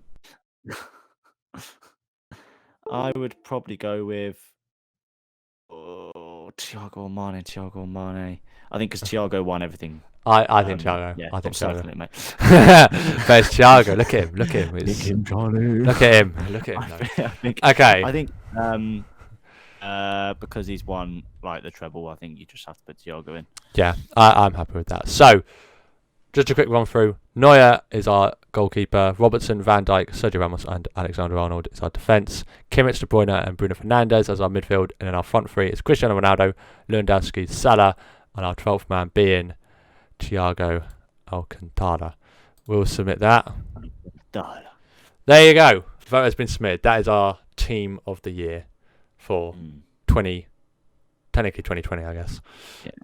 would probably go with Thiago or Mane. I think because Thiago won everything. I think Thiago. Yeah, I think Thiago. It, mate. But it's Thiago. Look at him. Look at him. Look at him. Look at him. I think because he's won like the treble, I think you just have to put Thiago in. Yeah, I'm happy with that. So, just a quick run through. Neuer is our goalkeeper. Robertson, Van Dijk, Sergio Ramos, and Alexander-Arnold is our defence. Kimmich, De Bruyne, and Bruno Fernandes as our midfield. And then our front three is Cristiano Ronaldo, Lewandowski, Salah, and our 12th man being Thiago Alcantara. We'll submit that. There you go. The vote has been submitted. That is our team of the year for 2020, I guess.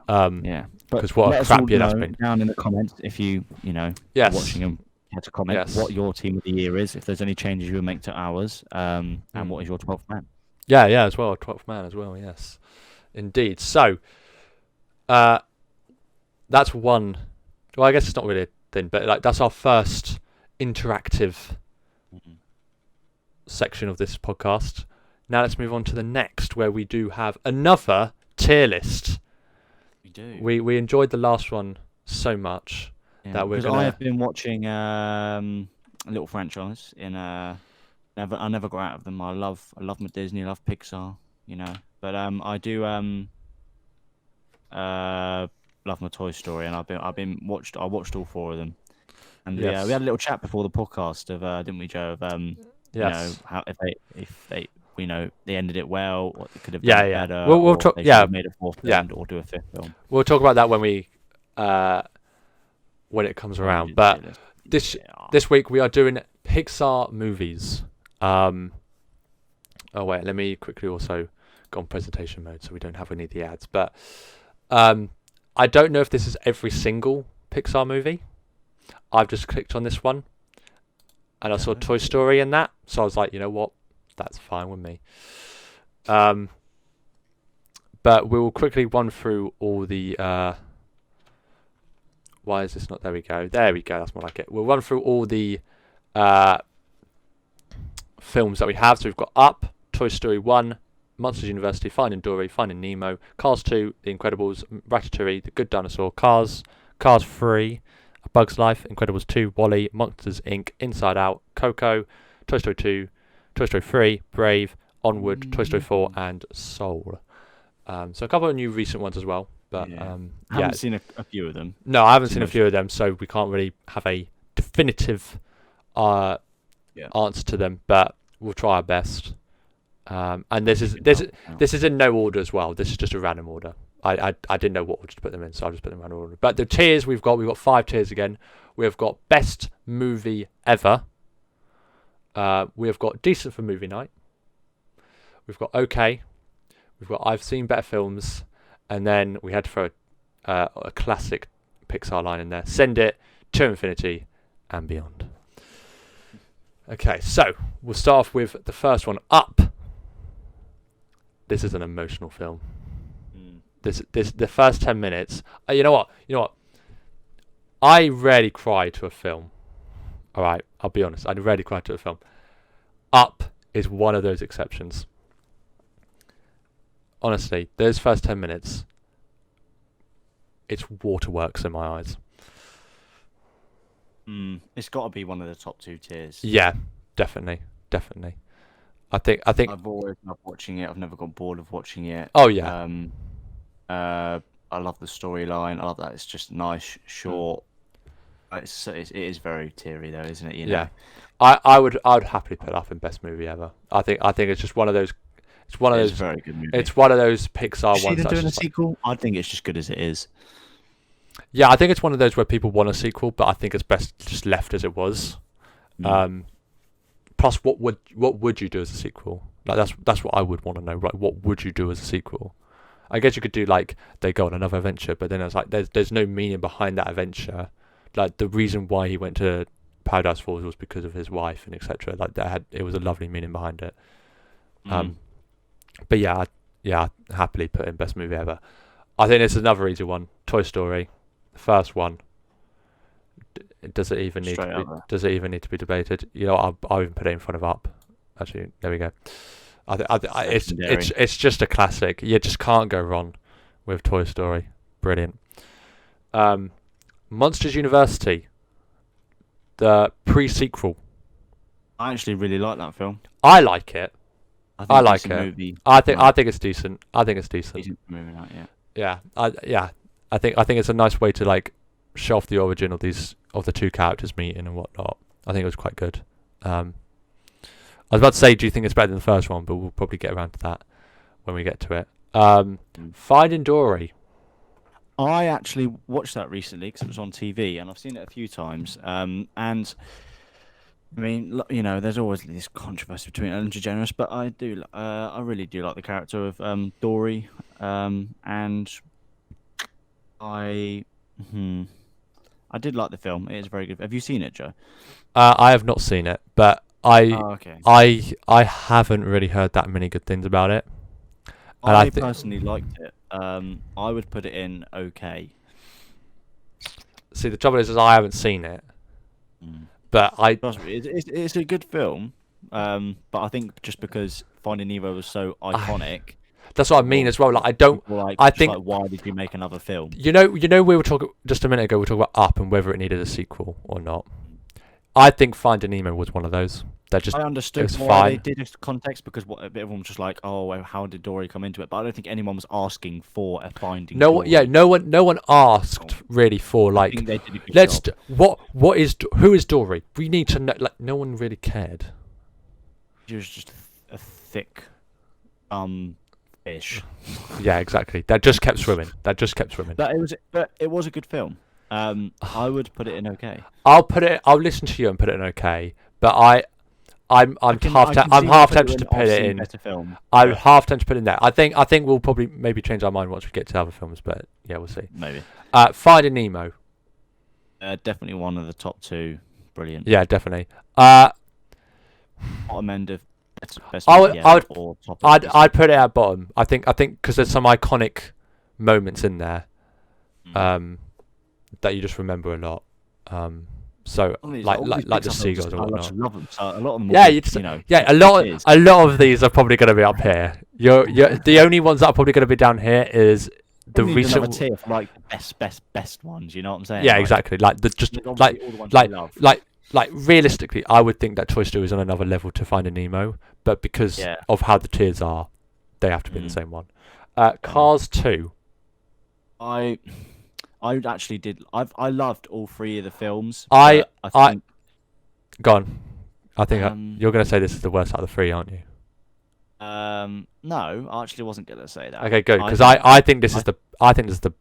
Yeah. Because what a crap year that's been. Down in the comments, if you watching them, you have to comment what your team of the year is. If there's any changes you would make to ours, and what is your 12th man? Yeah, as well. 12th man as well. Yes, indeed. So, that's one. Well, I guess it's not really a thing, but that's our first interactive section of this podcast. Now let's move on to the next, where we do have another tier list. We do. We enjoyed the last one so much that we're gonna. I have been watching a little franchise in I never got out of them. I love my Disney, I love Pixar, but I do love my Toy Story, and I watched all four of them, and we had a little chat before the podcast of didn't we, Joe? Of how if they they ended it well, what they could have done better. We'll talk. Yeah, made a fourth film or do a fifth film. We'll talk about that when it comes around. But this week we are doing Pixar movies. Oh wait, let me quickly also go on presentation mode so we don't have any of the ads. But I don't know if this is every single Pixar movie. I've just clicked on this one, and I saw Toy Story in that, so I was like, you know what? That's fine with me. But we will quickly run through all the. Why is this not? There we go. There we go. That's more like it. We'll run through all the films that we have. So we've got Up, Toy Story 1, Monsters University, Finding Dory, Finding Nemo, Cars 2, The Incredibles, Ratatouille, The Good Dinosaur, Cars 3, A Bug's Life, Incredibles 2, WALL-E, Monsters Inc., Inside Out, Coco, Toy Story 2, Toy Story 3, Brave, Onward, Toy Story 4, and Soul. So a couple of new recent ones as well. But I haven't seen a few of them. No, I haven't seen a few of them, so we can't really have a definitive answer to them. But we'll try our best. And this is in no order as well. This is just a random order. I didn't know what order to put them in, so I just put them in random order. But the tiers we've got 5 tiers again. We've got best movie ever. We have got decent for movie night. We've got okay. We've got I've seen better films. And then we had to throw a classic PIXAR line in there. Send it to infinity and beyond. Okay, so we'll start off with the first one, Up. This is an emotional film. This the first 10 minutes. You know what? I rarely cry to a film. All right, I'll be honest. I rarely cry to a film. Up is one of those exceptions. Honestly, those first 10 minutes, it's waterworks in my eyes. It's got to be one of the top 2 tiers. Yeah, definitely. I think I've always loved watching it. I've never got bored of watching it. Oh yeah. I love the storyline. I love that it's just nice, short. It is very teary though, isn't it? You know? Yeah. I would happily put Up in best movie ever. I think it's just one of those. It's one of those. Very good movie. It's one of those PIXAR ones. They're doing a sequel. I think it's just good as it is. Yeah, I think it's one of those where people want a sequel, but I think it's best just left as it was. Plus, what would you do as a sequel? Like that's what I would want to know. Right, what would you do as a sequel? I guess you could do like they go on another adventure, but then it's like there's no meaning behind that adventure. Like the reason why he went to Paradise Falls was because of his wife and etc. Like it was a lovely meaning behind it. But yeah, I'd happily put in best movie ever. I think there's another easy one. Toy Story, the first one. Does it even need to be debated? You know, I'll even put it in front of Up. Actually, there we go. It's just a classic. You just can't go wrong with Toy Story. Brilliant. Monsters University, the pre-sequel. I actually really like that film. I like it. I like it. Movie. I think it's decent. Decent movie, right? Yeah. I think it's a nice way to like show off the origin of the two characters meeting and whatnot. I think it was quite good. I was about to say, do you think it's better than the first one? But we'll probably get around to that when we get to it. Finding Dory. I actually watched that recently because it was on TV and I've seen it a few times. And I mean, you know, there's always this controversy between Ellen DeGeneres, but I really do like the character of Dory. And I did like the film. It is very good. Have you seen it, Joe? I have not seen it, but okay. I haven't really heard that many good things about it. And I personally liked it. I would put it in okay. See, the trouble is I haven't seen it, but it's a good film. But I think just because Finding Nemo was so iconic. That's what I mean as well. Like I don't. I think. Like, why did you make another film? You know, we were talking just a minute ago. We were talking about Up and whether it needed a sequel or not. I think Finding Nemo was one of those. I understood why they did this context because everyone was just like, "Oh, well, how did Dory come into it?" But I don't think anyone was asking for a Finding. Dory. No one asked really for like. I think they did a good job. Who is Dory? We need to know. Like, no one really cared. She was just a thick, fish. Yeah, exactly. That just kept swimming. But it was a good film. I would put it in okay. I'll listen to you and put it in okay. But I'm half tempted to put it in. I'm half tempted to put it in there. I think we'll probably maybe change our mind once we get to other films, but yeah, we'll see. Maybe. Finding Nemo. Definitely one of the top two. Brilliant. Yeah, definitely. Bottom end of best I movie would, or top. I'd put it at bottom. I think because there's some iconic moments in there, that you just remember a lot. So like the seagulls and whatnot. I love them. So a lot of them. Yeah, a lot of these are probably going to be up here. You're the only ones that are probably going to be down here is the recent tier for like the best ones. You know what I'm saying? Yeah, exactly. Like realistically, I would think that Toy Story is on another level to Finding Nemo, but because of how the tiers are, they have to be in the same one. Cars 2. I actually did. I loved all three of the films. I think. Go on. I think you're going to say this is the worst out of the three, aren't you? No, I actually wasn't going to say that. Okay, good. Because I think this is the. I think this is the.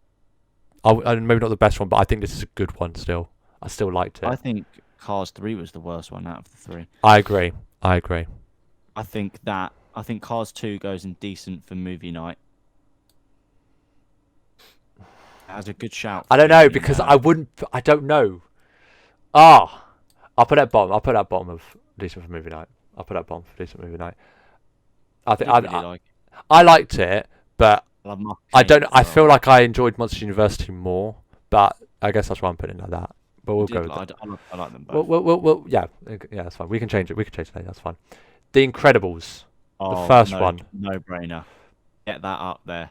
Maybe not the best one, but I think this is a good one still. I still liked it. I think Cars 3 was the worst one out of the three. I agree. I think Cars 2 goes in decent for movie night. That's a good shout. I don't know because I don't know. I'll put it at bottom. I'll put it at bottom of decent for movie night. I think I liked it, but I don't. I feel like I enjoyed Monsters University more, but I guess that's why I'm putting it like that. But we'll go with that. I like them both. Well, yeah, that's fine. We can change it. That's fine. The Incredibles, the first one, no brainer. Get that up there.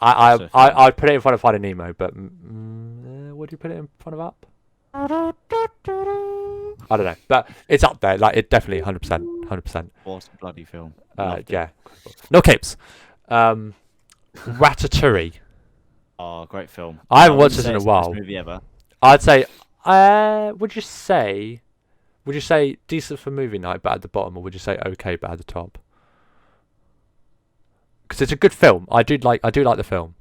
I'd put it in front of Finding Nemo, but would you put it in front of Up? I don't know, but it's up there. Like it definitely 100%. What a bloody film. Yeah. No capes. Ratatouille. Oh, great film. I haven't watched this in a while. Best movie ever. I'd say. Would you say decent for movie night, but at the bottom, or would you say okay, but at the top? Because it's a good film. I do like the film.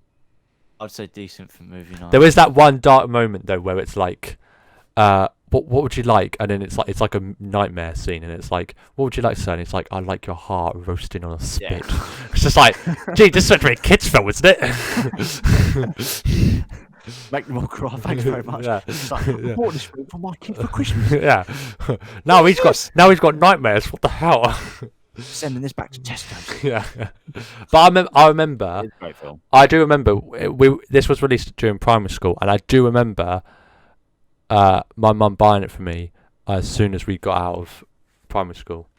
I'd say decent for movie night. There is that one dark moment though where it's like, what would you like? And then it's like a nightmare scene, and it's like, what would you like, sir? And it's like, I like your heart roasting on a spit. Yeah. It's just like, gee, this is such a great kids film, isn't it? Make them all cry. Thanks very much. Yeah. Like, I bought this film for my kid for Christmas. Yeah. Now he's got nightmares. What the hell? Sending this back to Tesco. Yeah. But I remember. It's a great film. I do remember this was released during primary school, and I do remember my mum buying it for me as soon as we got out of primary school,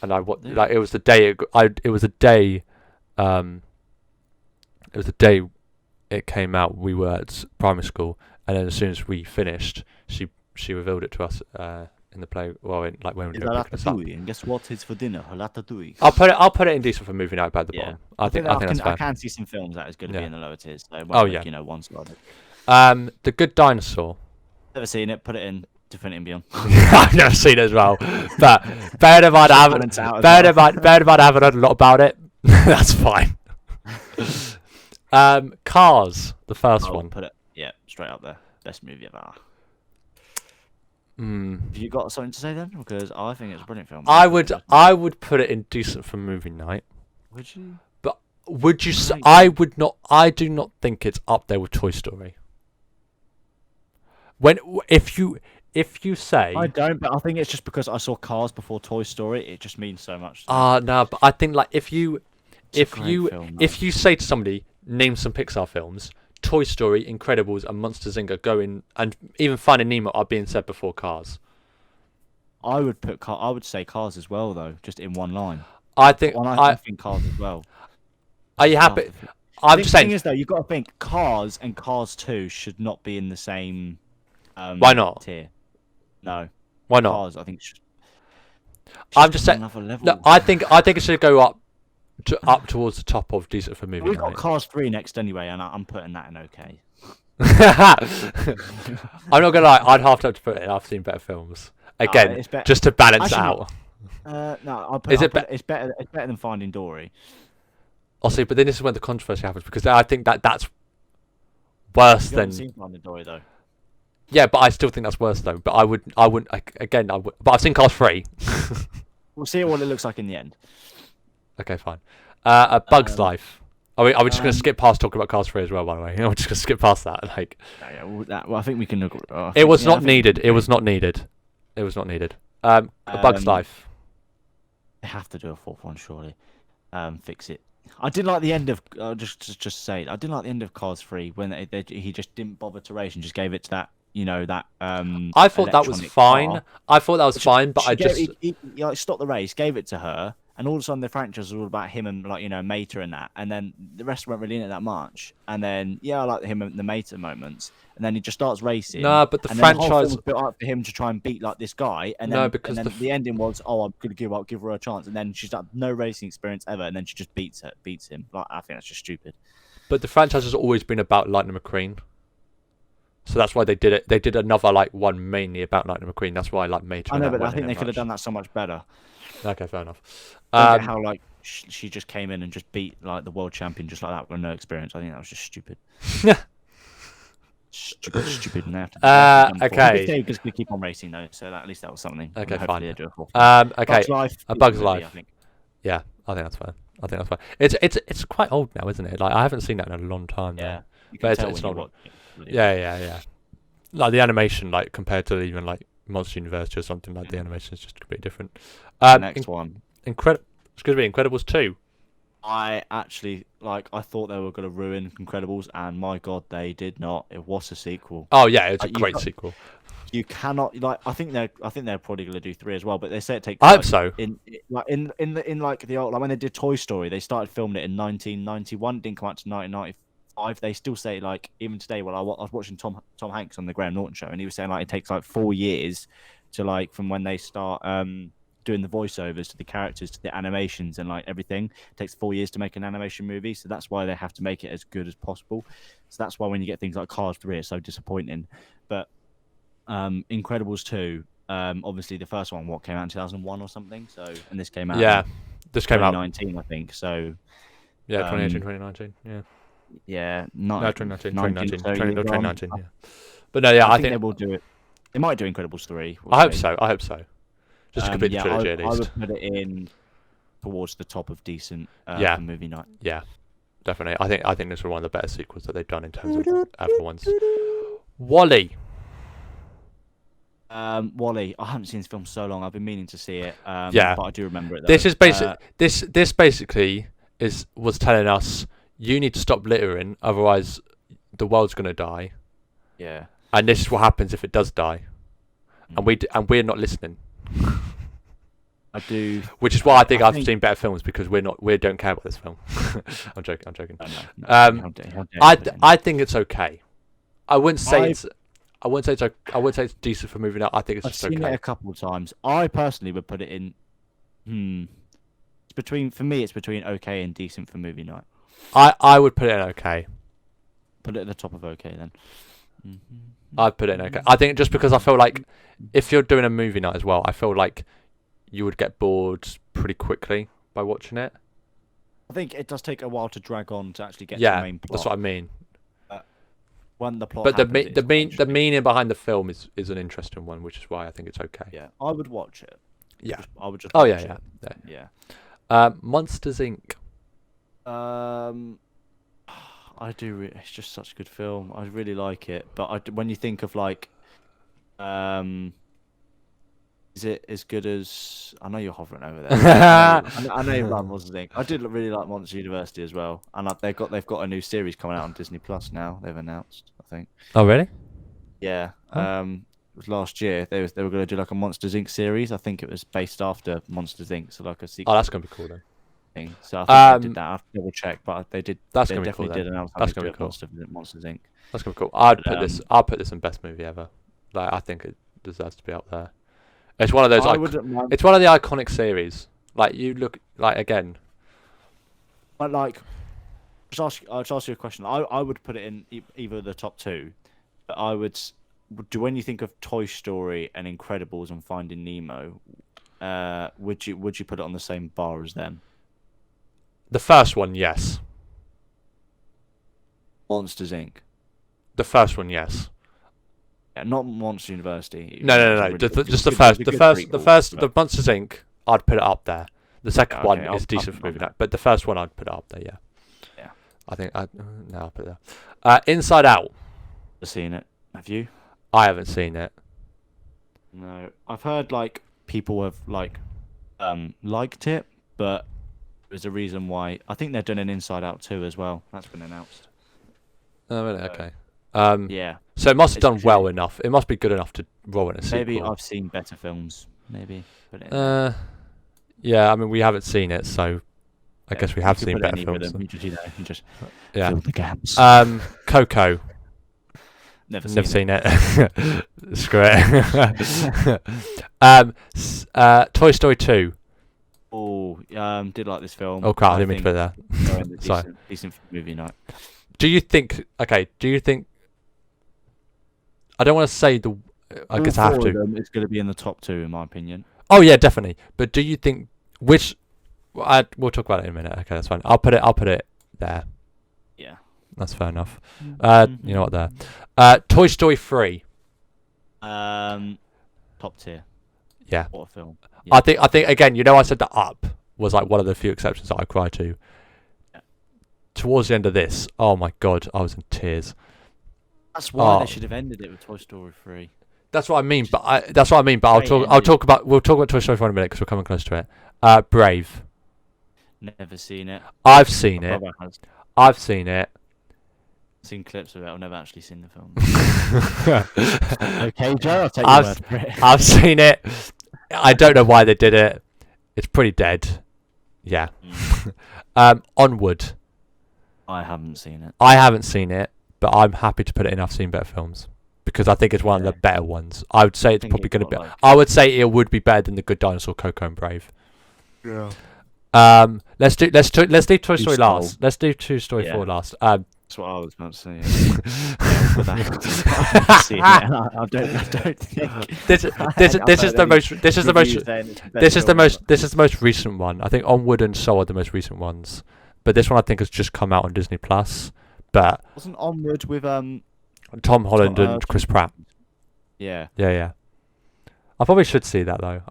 and it was the day it came out. We were at primary school, and then as soon as we finished, she revealed it to us in the play. Well, when we were picking us up. And guess what? It's for dinner. Ratatouille. I'll put it in decent for movie night, but at the bottom. I think that's fair. I can see some films that is going to be in the lower tiers. So one sided. The Good Dinosaur. Never seen it. Put it in Infinity and Beyond. I've never seen it as well, but bear in mind I haven't heard a lot about it. That's fine. Cars, the first one. Put it, straight up there. Best movie ever. Have you got something to say then? Because I think it's a brilliant film. I would put it in decent for movie night. Would you? But would you? I would not. I do not think it's up there with Toy Story. If you say I don't, but I think it's just because I saw Cars before Toy Story. It just means so much. No, but I think like if you say to somebody, name some Pixar films, Toy Story, Incredibles, and Monsters Inc. go in, and even Finding Nemo are being said before Cars. I would say Cars as well, though, just in one line. I think Cars as well. Are you happy? I'm just saying. The thing is, though, you've got to think Cars and Cars 2 should not be in the same. Why not? Tier. No. Why not? Cars, I think. I'm just saying. No, I think it should go up towards the top of decent for movie. We've got Cars 3 next anyway, and I'm putting that in okay. I'm not gonna lie. I'd have to put it. I've seen better films. Again, just to balance out. No, it's better. It's better than Finding Dory. I'll see, but then this is when the controversy happens because I think that's worse than. You haven't seen Finding Dory though. Yeah, but I still think that's worse though. But I wouldn't. But I've seen Cars 3. We'll see what it looks like in the end. Okay, fine. A Bug's Life. Are we just going to skip past talking about Cars 3 as well, by the way? We're just going to skip past that. Like, I think we can look. It was not needed. A Bug's Life. They have to do a fourth one, surely. Fix it. I did like the end of just say I did like the end of Cars 3 when he just didn't bother to race and just gave it to that that I thought that was electronic fine. car. I thought that was fine, but He like stopped the race, gave it to her, and all of a sudden the franchise was all about him and like Mater and that, and then the rest weren't really in it that much. And then I like him and the Mater moments, and then he just starts racing. No, but the and franchise then the whole film was built up for him to try and beat like this guy, and then No, because and then the ending was, I'm gonna give her a chance, and then she's like no racing experience ever, and then she just beats him. Like I think that's just stupid. But the franchise has always been about Lightning McQueen. So that's why they did it. They did another one mainly about Lightning McQueen. That's why Mater. I know, but I think they could have done that so much better. Okay, fair enough. How she just came in and just beat like the world champion just like that with no experience. I think that was just stupid. stupid. And they have to okay. They're just gonna keep on racing though, so at least that was something. Okay, fine. Do a fourth okay. Bug's Life. A Bug's Life. I think. Yeah, I think that's fine. It's quite old now, isn't it? Like I haven't seen that in a long time. Yeah. But it's not. Yeah. Like the animation, like compared to even like Monster University or something, like the animation is just completely different. Next one. Incredibles 2. I actually I thought they were going to ruin Incredibles, and my God, they did not. It was a sequel. Oh yeah, it's a great sequel. You cannot I think they're probably going to do 3 as well, but they say it takes. I hope so. In the old when they did Toy Story, they started filming it in 1991. Didn't come out to 1995. They still say even today. Well, I was watching Tom Hanks on the Graham Norton show, and he was saying it takes 4 years to from when they start doing the voiceovers to the characters to the animations and everything. It takes 4 years to make an animation movie, so that's why they have to make it as good as possible. So that's why when you get things like Cars 3, it's so disappointing. But Incredibles 2, obviously the first one came out in 2001 or something. So and this came out. Yeah, this came out 2019, I think. So yeah, 2018, 2019. Yeah. Yeah, no, 2019. So 2019. Yeah. But no, yeah, I think they will do it. They might do Incredibles 3. I hope so. Just to complete the trilogy at least. I would put it in towards the top of decent for movie night. Yeah, definitely. I think this was one of the better sequels that they've done in terms of other ones. WALL-E. WALL-E. I haven't seen this film so long. I've been meaning to see it. But I do remember it. Though. This is this basically was telling us you need to stop littering, otherwise the world's gonna die. Yeah. And this is what happens if it does die, and we're not listening. I do. Which is why I think I've seen better films, because we don't care about this film. I'm joking. I think it's okay. I wouldn't say it's decent for movie night. I think it's just okay. I've seen it a couple of times. I personally would put it in. It's between okay and decent for movie night. I would put it in okay. Put it at the top of okay then. I'd put it in okay. I think just because I feel like if you're doing a movie night as well, I feel like you would get bored pretty quickly by watching it. I think it does take a while to drag on to actually get to the main plot. That's what I mean. When the plot but happens, the meaning behind the film is an interesting one, which is why I think it's okay. Yeah, I would watch it. Yeah, I would just. Oh watch yeah. Monsters Inc. I do. It's just such a good film. I really like it. But when you think of is it as good as? I know you're hovering over there. I know you like Monsters Inc. I did really like Monsters University as well, and they've got a new series coming out on Disney Plus now. They've announced, I think. Oh really? Yeah. It was last year. They were going to do a Monsters Inc. series. I think it was based after Monsters Inc. So a sequel. Oh, that's gonna be cool then. Thing. So I think they did that. I have to double check, but they did. That's they gonna definitely be cool. Did announce that's gonna be cool. Monsters Inc. That's gonna be cool. I'll put this in best movie ever. I think it deserves to be up there. It's one of those. It's one of the iconic series. You look again. But I'll just ask you a question. I would put it in either of the top two. But I would. When you think of Toy Story and Incredibles and Finding Nemo, would you put it on the same bar as them? The first one, yes. Monsters Inc. The first one, yes. Yeah, not Monster University. No. Just the first. The Monsters Inc. I'd put it up there. The second one is decent for movie night, but the first one I'd put it up there. Yeah. Yeah. I think I'll put it there. Inside Out. I've seen it. Have you? I haven't seen it. No, I've heard people have liked it, but there's a reason why. I think they're doing an Inside Out 2 as well. That's been announced. Oh, really? Okay. Yeah. So it must have It's done well purely- enough. It must be good enough to roll in a sequel. Maybe I've seen better films. Maybe. Put it in there. Yeah. I mean, we haven't seen it, so I Yeah, guess we you have could seen put it better in either of films. them. You just Yeah. fill the gaps. Coco. Never Seen it. Screw it. Toy Story 2. Oh, did like this film. Oh crap! I didn't mean to put that. Sorry. Decent movie night. Do you think? Okay. Do you think? I don't want to say the. I guess I have to. It's going to be in the top 2, in my opinion. Oh yeah, definitely. But do you think which? We'll talk about it in a minute. Okay, that's fine. I'll put it there. Yeah. That's fair enough. You know what? There. Toy Story 3. Top tier. Yeah. What a film. Yeah. I think again. I said that Up was like one of the few exceptions that I cried to. Yeah. Towards the end of this, oh my god, I was in tears. That's why they should have ended it with Toy Story 3. That's what I mean. But We'll talk about Toy Story 4 in a minute because we're coming close to it. Brave. Never seen it. I've seen it. My brother has. I've seen it. Seen clips of it. I've never actually seen the film. Okay, Joe, I'll take your I've- word for it. I've seen it. I don't know why they did it. It's pretty dead. Yeah. Onward. I haven't seen it. I haven't seen it, but I'm happy to put it in. I've seen better films because I think it's one of the better ones. I would say it's think probably it going to be. got, like- I would say it would be better than The Good Dinosaur, Coco, and Brave. Yeah. Let's do Toy Story Stole. last. Let's do Toy Story Yeah. 4 last. That's what I was about to say. Yeah. But I haven't seen it. I don't think. This is the most recent one. I think Onward and So are the most recent ones, but this one I think has just come out on Disney Plus. But Wasn't Onward with Tom Holland and Chris Pratt. Yeah. Yeah. I probably should see that though.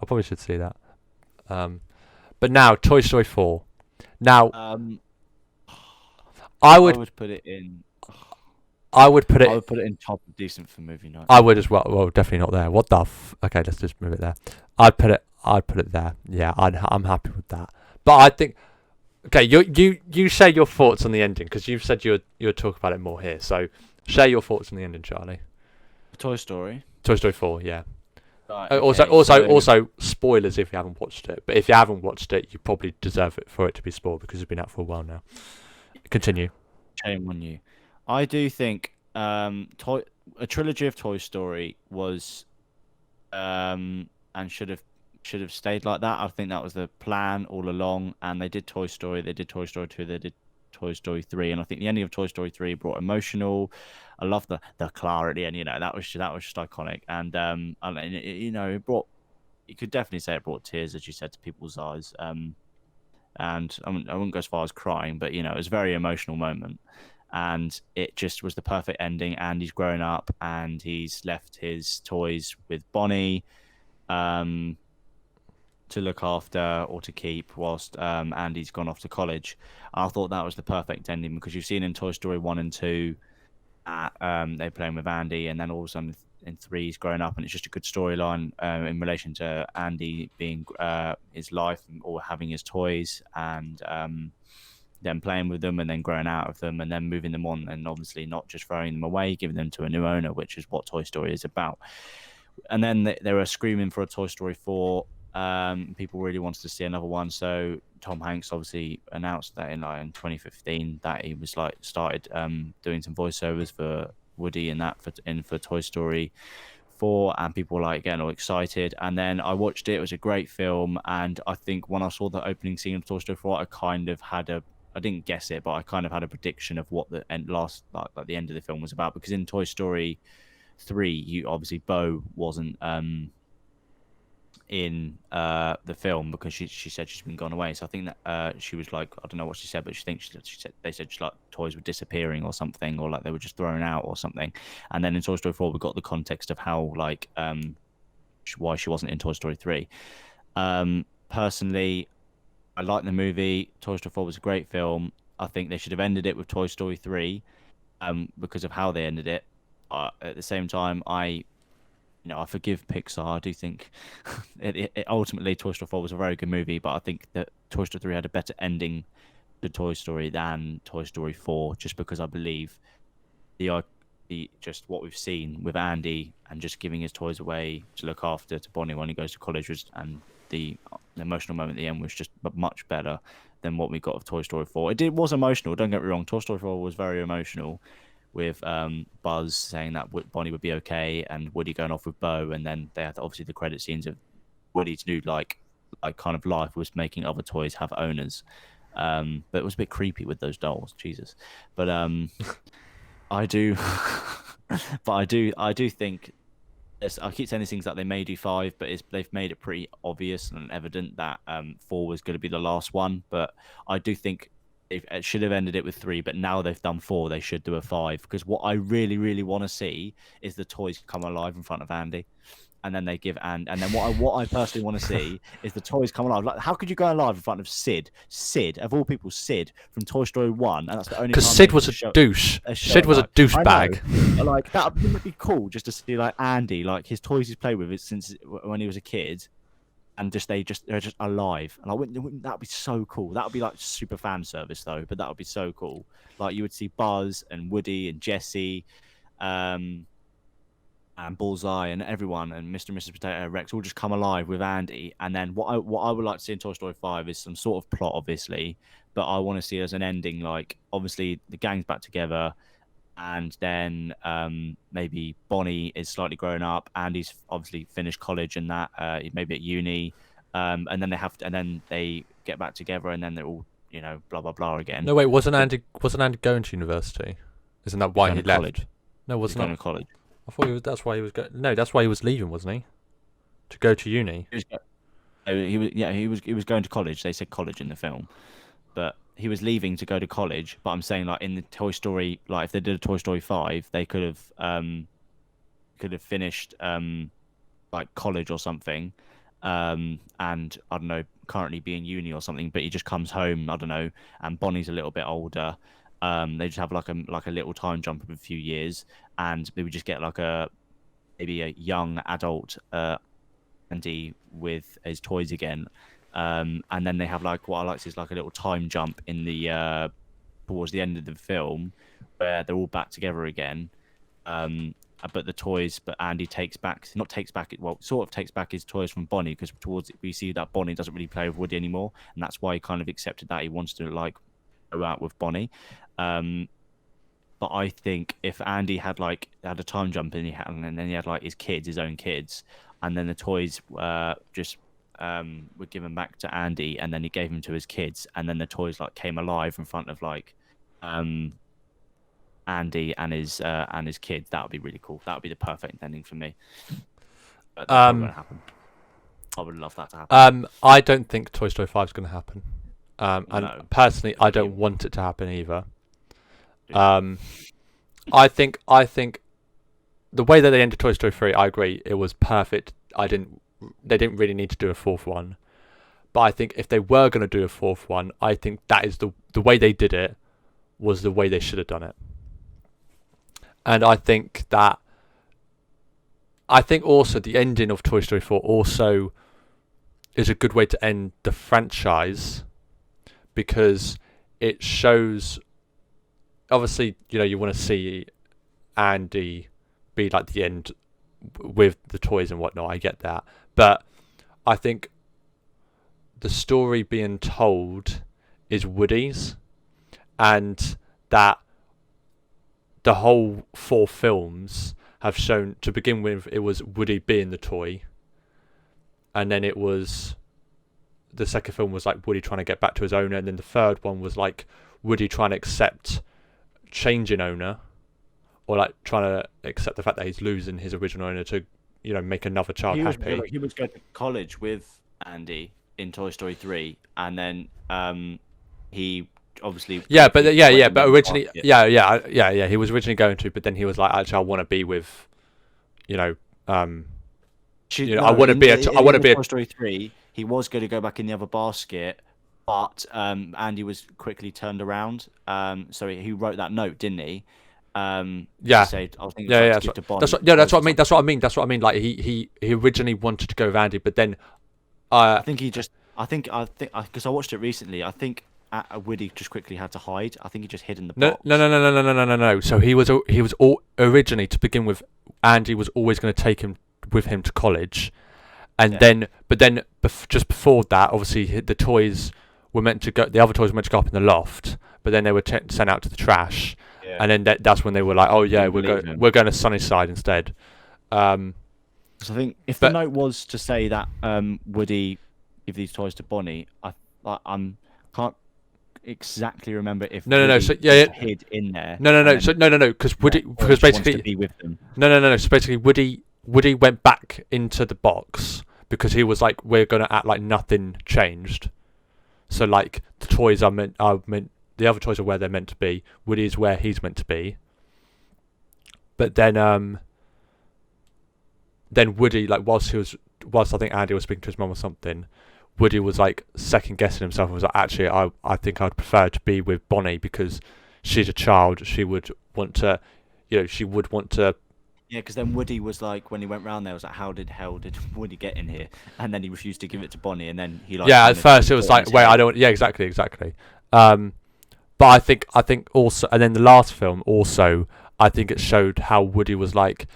But now Toy Story 4. Now I would put it in. I would put it. I would put it in top of decent for movie night. I would as well. Well, definitely not there. What the okay, let's just move it there. I'd put it there. Yeah, I'm happy with that. But I think okay, you share your thoughts on the ending because you've said you would talk about it more here. So share your thoughts on the ending, Charlie. Toy Story. Toy Story 4, yeah. Right, Also spoilers if you haven't watched it. But if you haven't watched it, you probably deserve it for it to be spoiled because it's been out for a while now. Continue. Shame on you. I do think a trilogy of Toy Story was and should have stayed like that. I think that was the plan all along. And they did Toy Story. They did Toy Story 2. They did Toy Story 3. And I think the ending of Toy Story 3 brought emotional. I love the Clara at the end. That was just iconic. And it brought. You could definitely say it brought tears, as you said, to people's eyes. And I wouldn't go as far as crying, but it was a very emotional moment. And it just was the perfect ending. Andy's grown up and he's left his toys with Bonnie to look after or to keep whilst Andy's gone off to college. I thought that was the perfect ending because you've seen in Toy Story 1 and 2 they're playing with Andy, and then all of a sudden in 3 he's grown up, and it's just a good storyline in relation to Andy being his life or having his toys and then playing with them and then growing out of them and then moving them on, and obviously not just throwing them away, giving them to a new owner, which is what Toy Story is about. And then they were screaming for a Toy Story 4. People really wanted to see another one, so Tom Hanks obviously announced that in 2015 that he was started doing some voiceovers for Woody and that for Toy Story 4, and people were getting all excited. And then I watched it. It was a great film, and I think when I saw the opening scene of Toy Story 4, I kind of had I didn't guess it, but I kind of had a prediction of what the end the end of the film was about, because in Toy Story 3, obviously Bo wasn't in the film because she said she's been gone away. So I think that she was I don't know what she said, but she said they said toys were disappearing or something, or they were just thrown out or something. And then in Toy Story 4 we got the context of how why she wasn't in Toy Story 3. Personally, I like the movie. Toy Story 4 was a great film. I think they should have ended it with Toy Story 3 because of how they ended it. At the same time, I I forgive Pixar. I do think it ultimately Toy Story 4 was a very good movie, but I think that Toy Story 3 had a better ending to Toy Story than Toy Story 4, just because I believe the just what we've seen with Andy and just giving his toys away to look after to Bonnie when he goes to college and the emotional moment at the end was just much better than what we got of Toy Story 4. It was emotional. Don't get me wrong. Toy Story 4 was very emotional, with Buzz saying that Bonnie would be okay and Woody going off with Bo, and then they had obviously the credit scenes of Woody's new like kind of life was making other toys have owners. But it was a bit creepy with those dolls, Jesus. But I do, I do think. I keep saying these things that they may do 5, but they've made it pretty obvious and evident that 4 was going to be the last one. But I do think it should have ended it with 3, but now they've done 4, they should do a 5. Because what I really, really want to see is the toys come alive in front of Andy, and then they give and then what I personally want to see is the toys come alive. Like, how could you go alive in front of Sid? Sid, of all people, Sid from Toy Story 1, and that's the only. Because Sid was a douche. Sid was a douchebag. Like that would be cool just to see like Andy, like his toys he's played with since when he was a kid, and they're just alive. And wouldn't that be so cool? That would be like super fan service though, but that would be so cool. Like you would see Buzz and Woody and Jesse, and Bullseye and everyone and Mr. and Mrs. Potato Rex all just come alive with Andy. And then what I would like to see in Toy Story 5 is some sort of plot, obviously, but I want to see as an ending, like obviously the gang's back together, and then maybe Bonnie is slightly grown up, Andy's obviously finished college and that maybe at uni, and then they get back together, and then they're all blah blah blah again. No, wait, wasn't Andy going to university? Isn't that why he left? College. No, wasn't going to college. I thought that's why he was going. No, that's why he was leaving, wasn't he? To go to uni. He was going to college. They said college in the film, but he was leaving to go to college. But I'm saying, like, in the Toy Story, like if they did a Toy Story 5, they could have finished like college or something, and I don't know, currently be in uni or something. But he just comes home, I don't know, and Bonnie's a little bit older. They just have like a little time jump of a few years, and we would just get like maybe a young adult Andy with his toys again, and then they have like what I like to see is like a little time jump in the towards the end of the film where they're all back together again. But Andy sort of takes back his toys from Bonnie, because we see that Bonnie doesn't really play with Woody anymore, and that's why he kind of accepted that he wants to like go out with Bonnie. But I think if Andy had a time jump and then he had like his own kids, and then the toys were given back to Andy, and then he gave them to his kids, and then the toys like came alive in front of like Andy and his kids, that would be really cool. That would be the perfect ending for me. But that's not going to happen. I would love that to happen. I don't think Toy Story 5 is going to happen. And No. personally, I don't want it to happen either. I think the way that they ended Toy Story 3, I agree, it was perfect. They didn't really need to do a 4th one. But I think if they were going to do a 4th one, I think that is the way they did it was the way they should have done it. And I think also the ending of Toy Story 4 also is a good way to end the franchise, because it shows, obviously, you want to see Andy be like the end with the toys and whatnot. I get that. But I think the story being told is Woody's, and that the whole 4 films have shown, to begin with, it was Woody being the toy, and then it was the second film was like Woody trying to get back to his owner, and then the third one was like Woody trying to accept changing owner, or like trying to accept the fact that he's losing his original owner to make another child happy. He was going to college with Andy in Toy Story 3, and then he obviously but originally he was originally going to, but then he was like, actually I want to be with I want to be Toy Story 3. He was going to go back in the other basket, but Andy was quickly turned around. So he wrote that note, didn't he? Yeah. Say, I was thinking Yeah. to give to Bonnie, That's what I mean. That's what I mean. Like he originally wanted to go with Andy, but then I think because I watched it recently. I think Woody just quickly had to hide. I think he just hid in the box. No. So he was originally, to begin with, Andy was always going to take him with him to college, and then just before that, obviously the toys were meant to go. The other toys were meant to go up in the loft, but then they were sent out to the trash, and then that's when they were like, oh yeah, we're going to Sunnyside instead. So I think if the note was to say that Woody give these toys to Bonnie, I can't exactly remember if So hid in there. Because basically to be with them. So basically Woody went back into the box because he was like, we're gonna act like nothing changed. So like the toys are meant the other toys are where they're meant to be. Woody is where he's meant to be. But then Woody, like whilst I think Andy was speaking to his mum or something, Woody was like second guessing himself and was like, actually I think I'd prefer to be with Bonnie because she's a child. She would want to, Yeah, because then Woody was like, when he went round there, was like, how did Woody get in here? And then he refused to give it to Bonnie, and then he like. Yeah, at first it was like, wait, I don't. Yeah, exactly. But I think also, and then the last film also, I think it showed how Woody was like,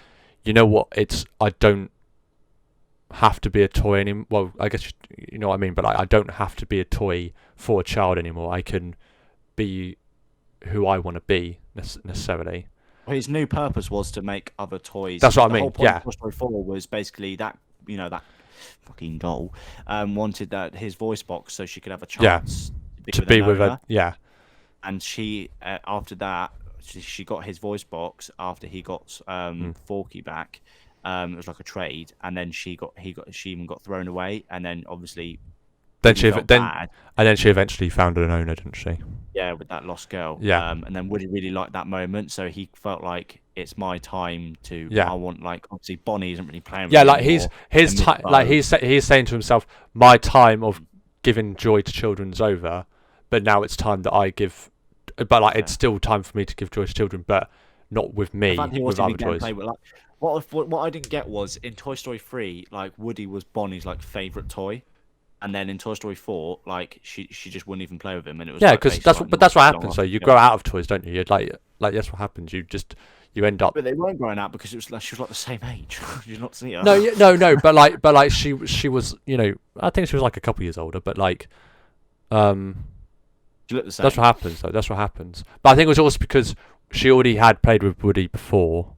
you know what? I don't have to be a toy anymore. Well, I guess you know what I mean. But like, I don't have to be a toy for a child anymore. I can be who I want to be necessarily. Well, his new purpose was to make other toys. That's what I mean. The whole point of Toy Story 4 was basically that that fucking doll wanted that his voice box so she could have a chance to be with her. Yeah. And she after that she got his voice box after he got Forky back. It was like a trade, and then she even got thrown away, and then obviously she eventually found an owner, didn't she? Yeah, with that lost girl. Yeah. And then Woody really liked that moment, so he felt like it's my time to. Yeah. I want, like, obviously Bonnie isn't really playing. Yeah, like his time, like he's saying to himself, my time of giving joy to children's over, but now it's time that I give. But like it's still time for me to give joy to children, but not with me, with other toys. What I didn't get was in Toy Story 3, like Woody was Bonnie's like favorite toy, and then in Toy Story 4, like she just wouldn't even play with him, and it was because that's what happens. So you grow out of toys, don't you? You're like that's what happens. You end up. But they weren't growing out because it was like she was like the same age. You'd not see her. No. But like she was, I think she was like a couple years older, but like, She looked the same. That's what happens, though. That's what happens. But I think it was also because she already had played with Woody before.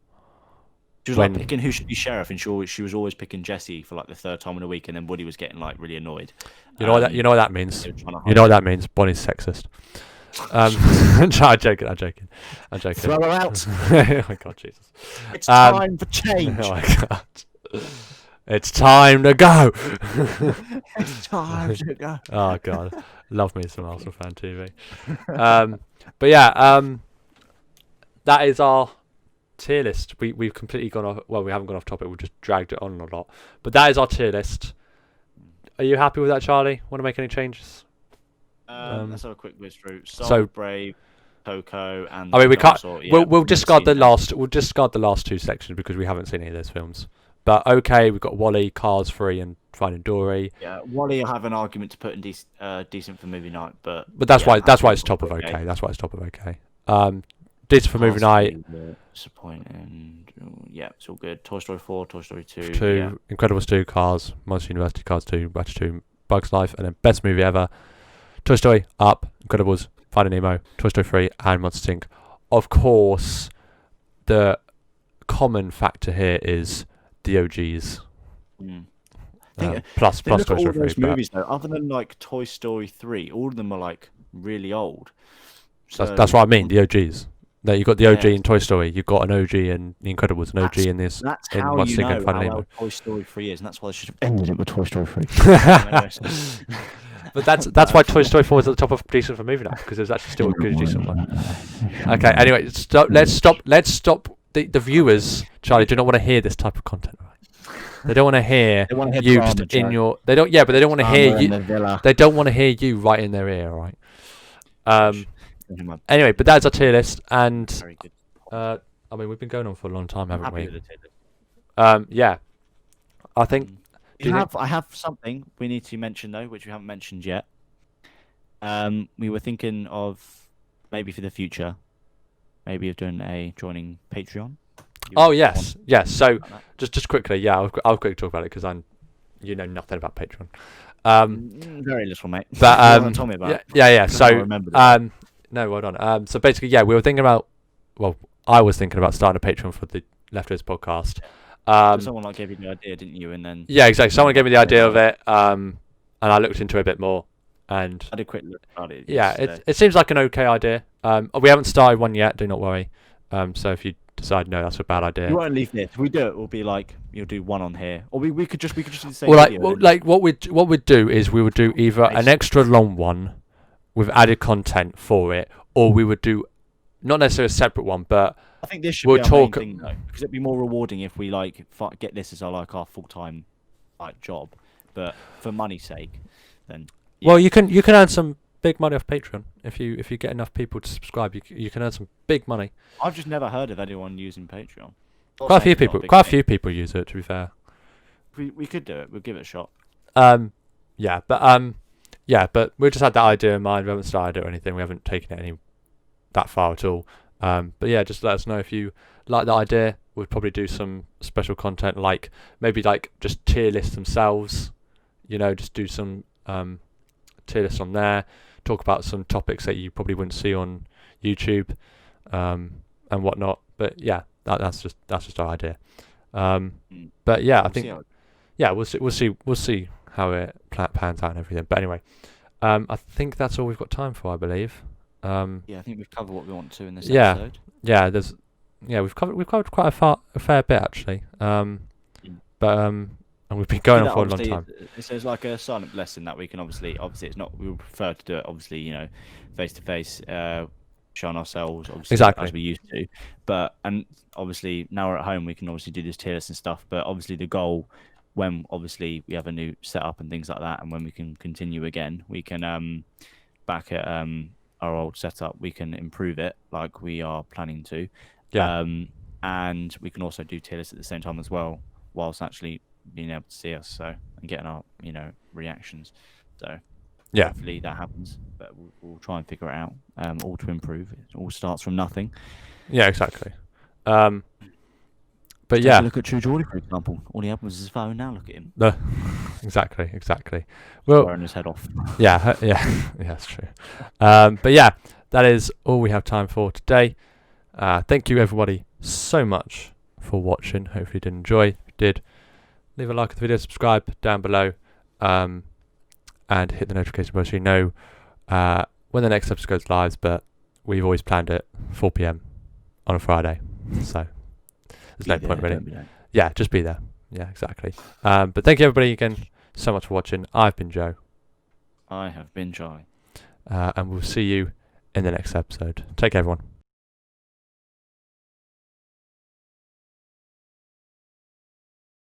She was like picking who should be sheriff, and she was always picking Jessie for like the third time in a week, and then Woody was getting like really annoyed. You know what that means. You know what that means. Bonnie's sexist. I'm joking. Throw her out. Oh my god, Jesus! It's time for change. Oh my god! It's time to go. It's time to go. Oh god, love me some Arsenal fan TV. But yeah, that is our tier list. We've completely gone off. Well, we haven't gone off topic. We've just dragged it on a lot. But that is our tier list. Are you happy with that, Charlie? Want to make any changes? Let's have a quick whiz through. Soul, Brave, Coco, and. I mean, we can't. We'll discard the last. We'll discard the last two sections because we haven't seen any of those films. But okay, we've got Wall-E, Cars 3, and Finding Dory. Yeah, Wall-E, I have an argument to put in decent for movie night, but that's why it's top of okay. That's why it's top of okay. Decent for movie night. Disappointing. Yeah, it's all good. Toy Story 4, Toy Story 2. Yeah. Incredibles 2, Cars, Monster University, Cars 2, Ratatouille, Bugs Life, and then best movie ever. Toy Story, Up, Incredibles, Finding Nemo, Toy Story 3, and Monsters Inc. Of course, the common factor here is the OGs. Plus Toy Story 3. Those movies, though, other than like Toy Story 3, all of them are like really old. So that's what I mean. The OGs. That you got the OG in Toy Story. You've got an OG in The Incredibles, an OG in this. That's in how Monsters you Inc. know and Finding how Nemo. Toy Story 3 is, and that's why they should have ended it with Toy Story 3. But that's why Toy Story 4 is at the top of decent for movie night, because there's actually still a good decent one. Okay, anyway, let's stop. The viewers, Charlie, do not want to hear this type of content, right? They don't want to hear you drama, just in your. They don't. Yeah, but they don't want to hear you. They don't want to hear you right in their ear, right? Anyway, but that's our tier list, and I mean, we've been going on for a long time, I'm haven't happy we? with the tier list. Yeah. I think. Do you think? I have something we need to mention though, which we haven't mentioned yet. We were thinking of maybe for the future, maybe of joining Patreon. Oh yes, yes. So just quickly, yeah, I'll quickly talk about it because you know nothing about Patreon. Very little, mate. But tell me about it. yeah. I So remember this. no, well done. So basically, yeah, we were thinking about. Well, I was thinking about starting a Patreon for the Leftovers podcast. Someone like gave you the idea, didn't you? And then yeah, exactly. Someone gave me the idea of it, and I looked into it a bit more, and I did a quick look at it. yeah, yesterday. it seems like an okay idea. We haven't started one yet. Do not worry. So if you decide no, that's a bad idea. You won't leave this. If we do it, we'll be like you'll do one on here, or we could just do the same. Well, video then. like what we'd do is we would do either an extra long one with added content for it, or we would do not necessarily a separate one, but I think this should we'll be our talk- main thing though, because it'd be more rewarding if we like get this as our full-time job, but for money's sake, then. Yeah. well, you can earn some big money off Patreon if you get enough people to subscribe. You can earn some big money. I've just never heard of anyone using Patreon. Quite a few people use it. To be fair. We could do it. We'll give it a shot. Yeah, but we just had that idea in mind. We haven't started it or anything. We haven't taken it that far at all. But yeah, just let us know if you like that idea. We'll probably do some special content, like maybe like just tier lists themselves. Just do some tier lists on there. Talk about some topics that you probably wouldn't see on YouTube, and whatnot. But yeah, that's just our idea. But yeah, I think we'll see how it pans out and everything. But anyway, I think that's all we've got time for, I believe. Yeah, I think we've covered what we want to in this Yeah. episode. Yeah, we've covered quite a fair bit actually. And we've been going on for a long time. It's like a silent lesson that we can obviously it's not. We would prefer to do it obviously face to face, showing ourselves obviously Exactly. as we used to. But and obviously now we're at home, we can obviously do this tier list and stuff. But obviously the goal, when obviously we have a new setup and things like that, and when we can continue again, we can back at our old setup, we can improve it like we are planning to. Yeah. And we can also do tier lists at the same time as well, whilst actually being able to see us, and getting our reactions. So Yeah. hopefully that happens, but we'll try and figure it out. All to improve. It all starts from nothing. Yeah, exactly. But Take yeah, a look at True Geordie, for example. All he had was his phone. Now look at him. exactly. Well, Wearing his head off. yeah, that's true. But yeah, that is all we have time for today. Thank you everybody so much for watching. Hopefully you did enjoy. If you did, leave a like on the video, subscribe down below, and hit the notification bell so you know when the next episode goes live. But we've always planned it 4 p.m. on a Friday, so there's no point really. Yeah, just be there. Yeah, exactly. But thank you everybody again so much for watching. I've been Joe. I have been Charlie. And we'll see you in the next episode. Take care everyone.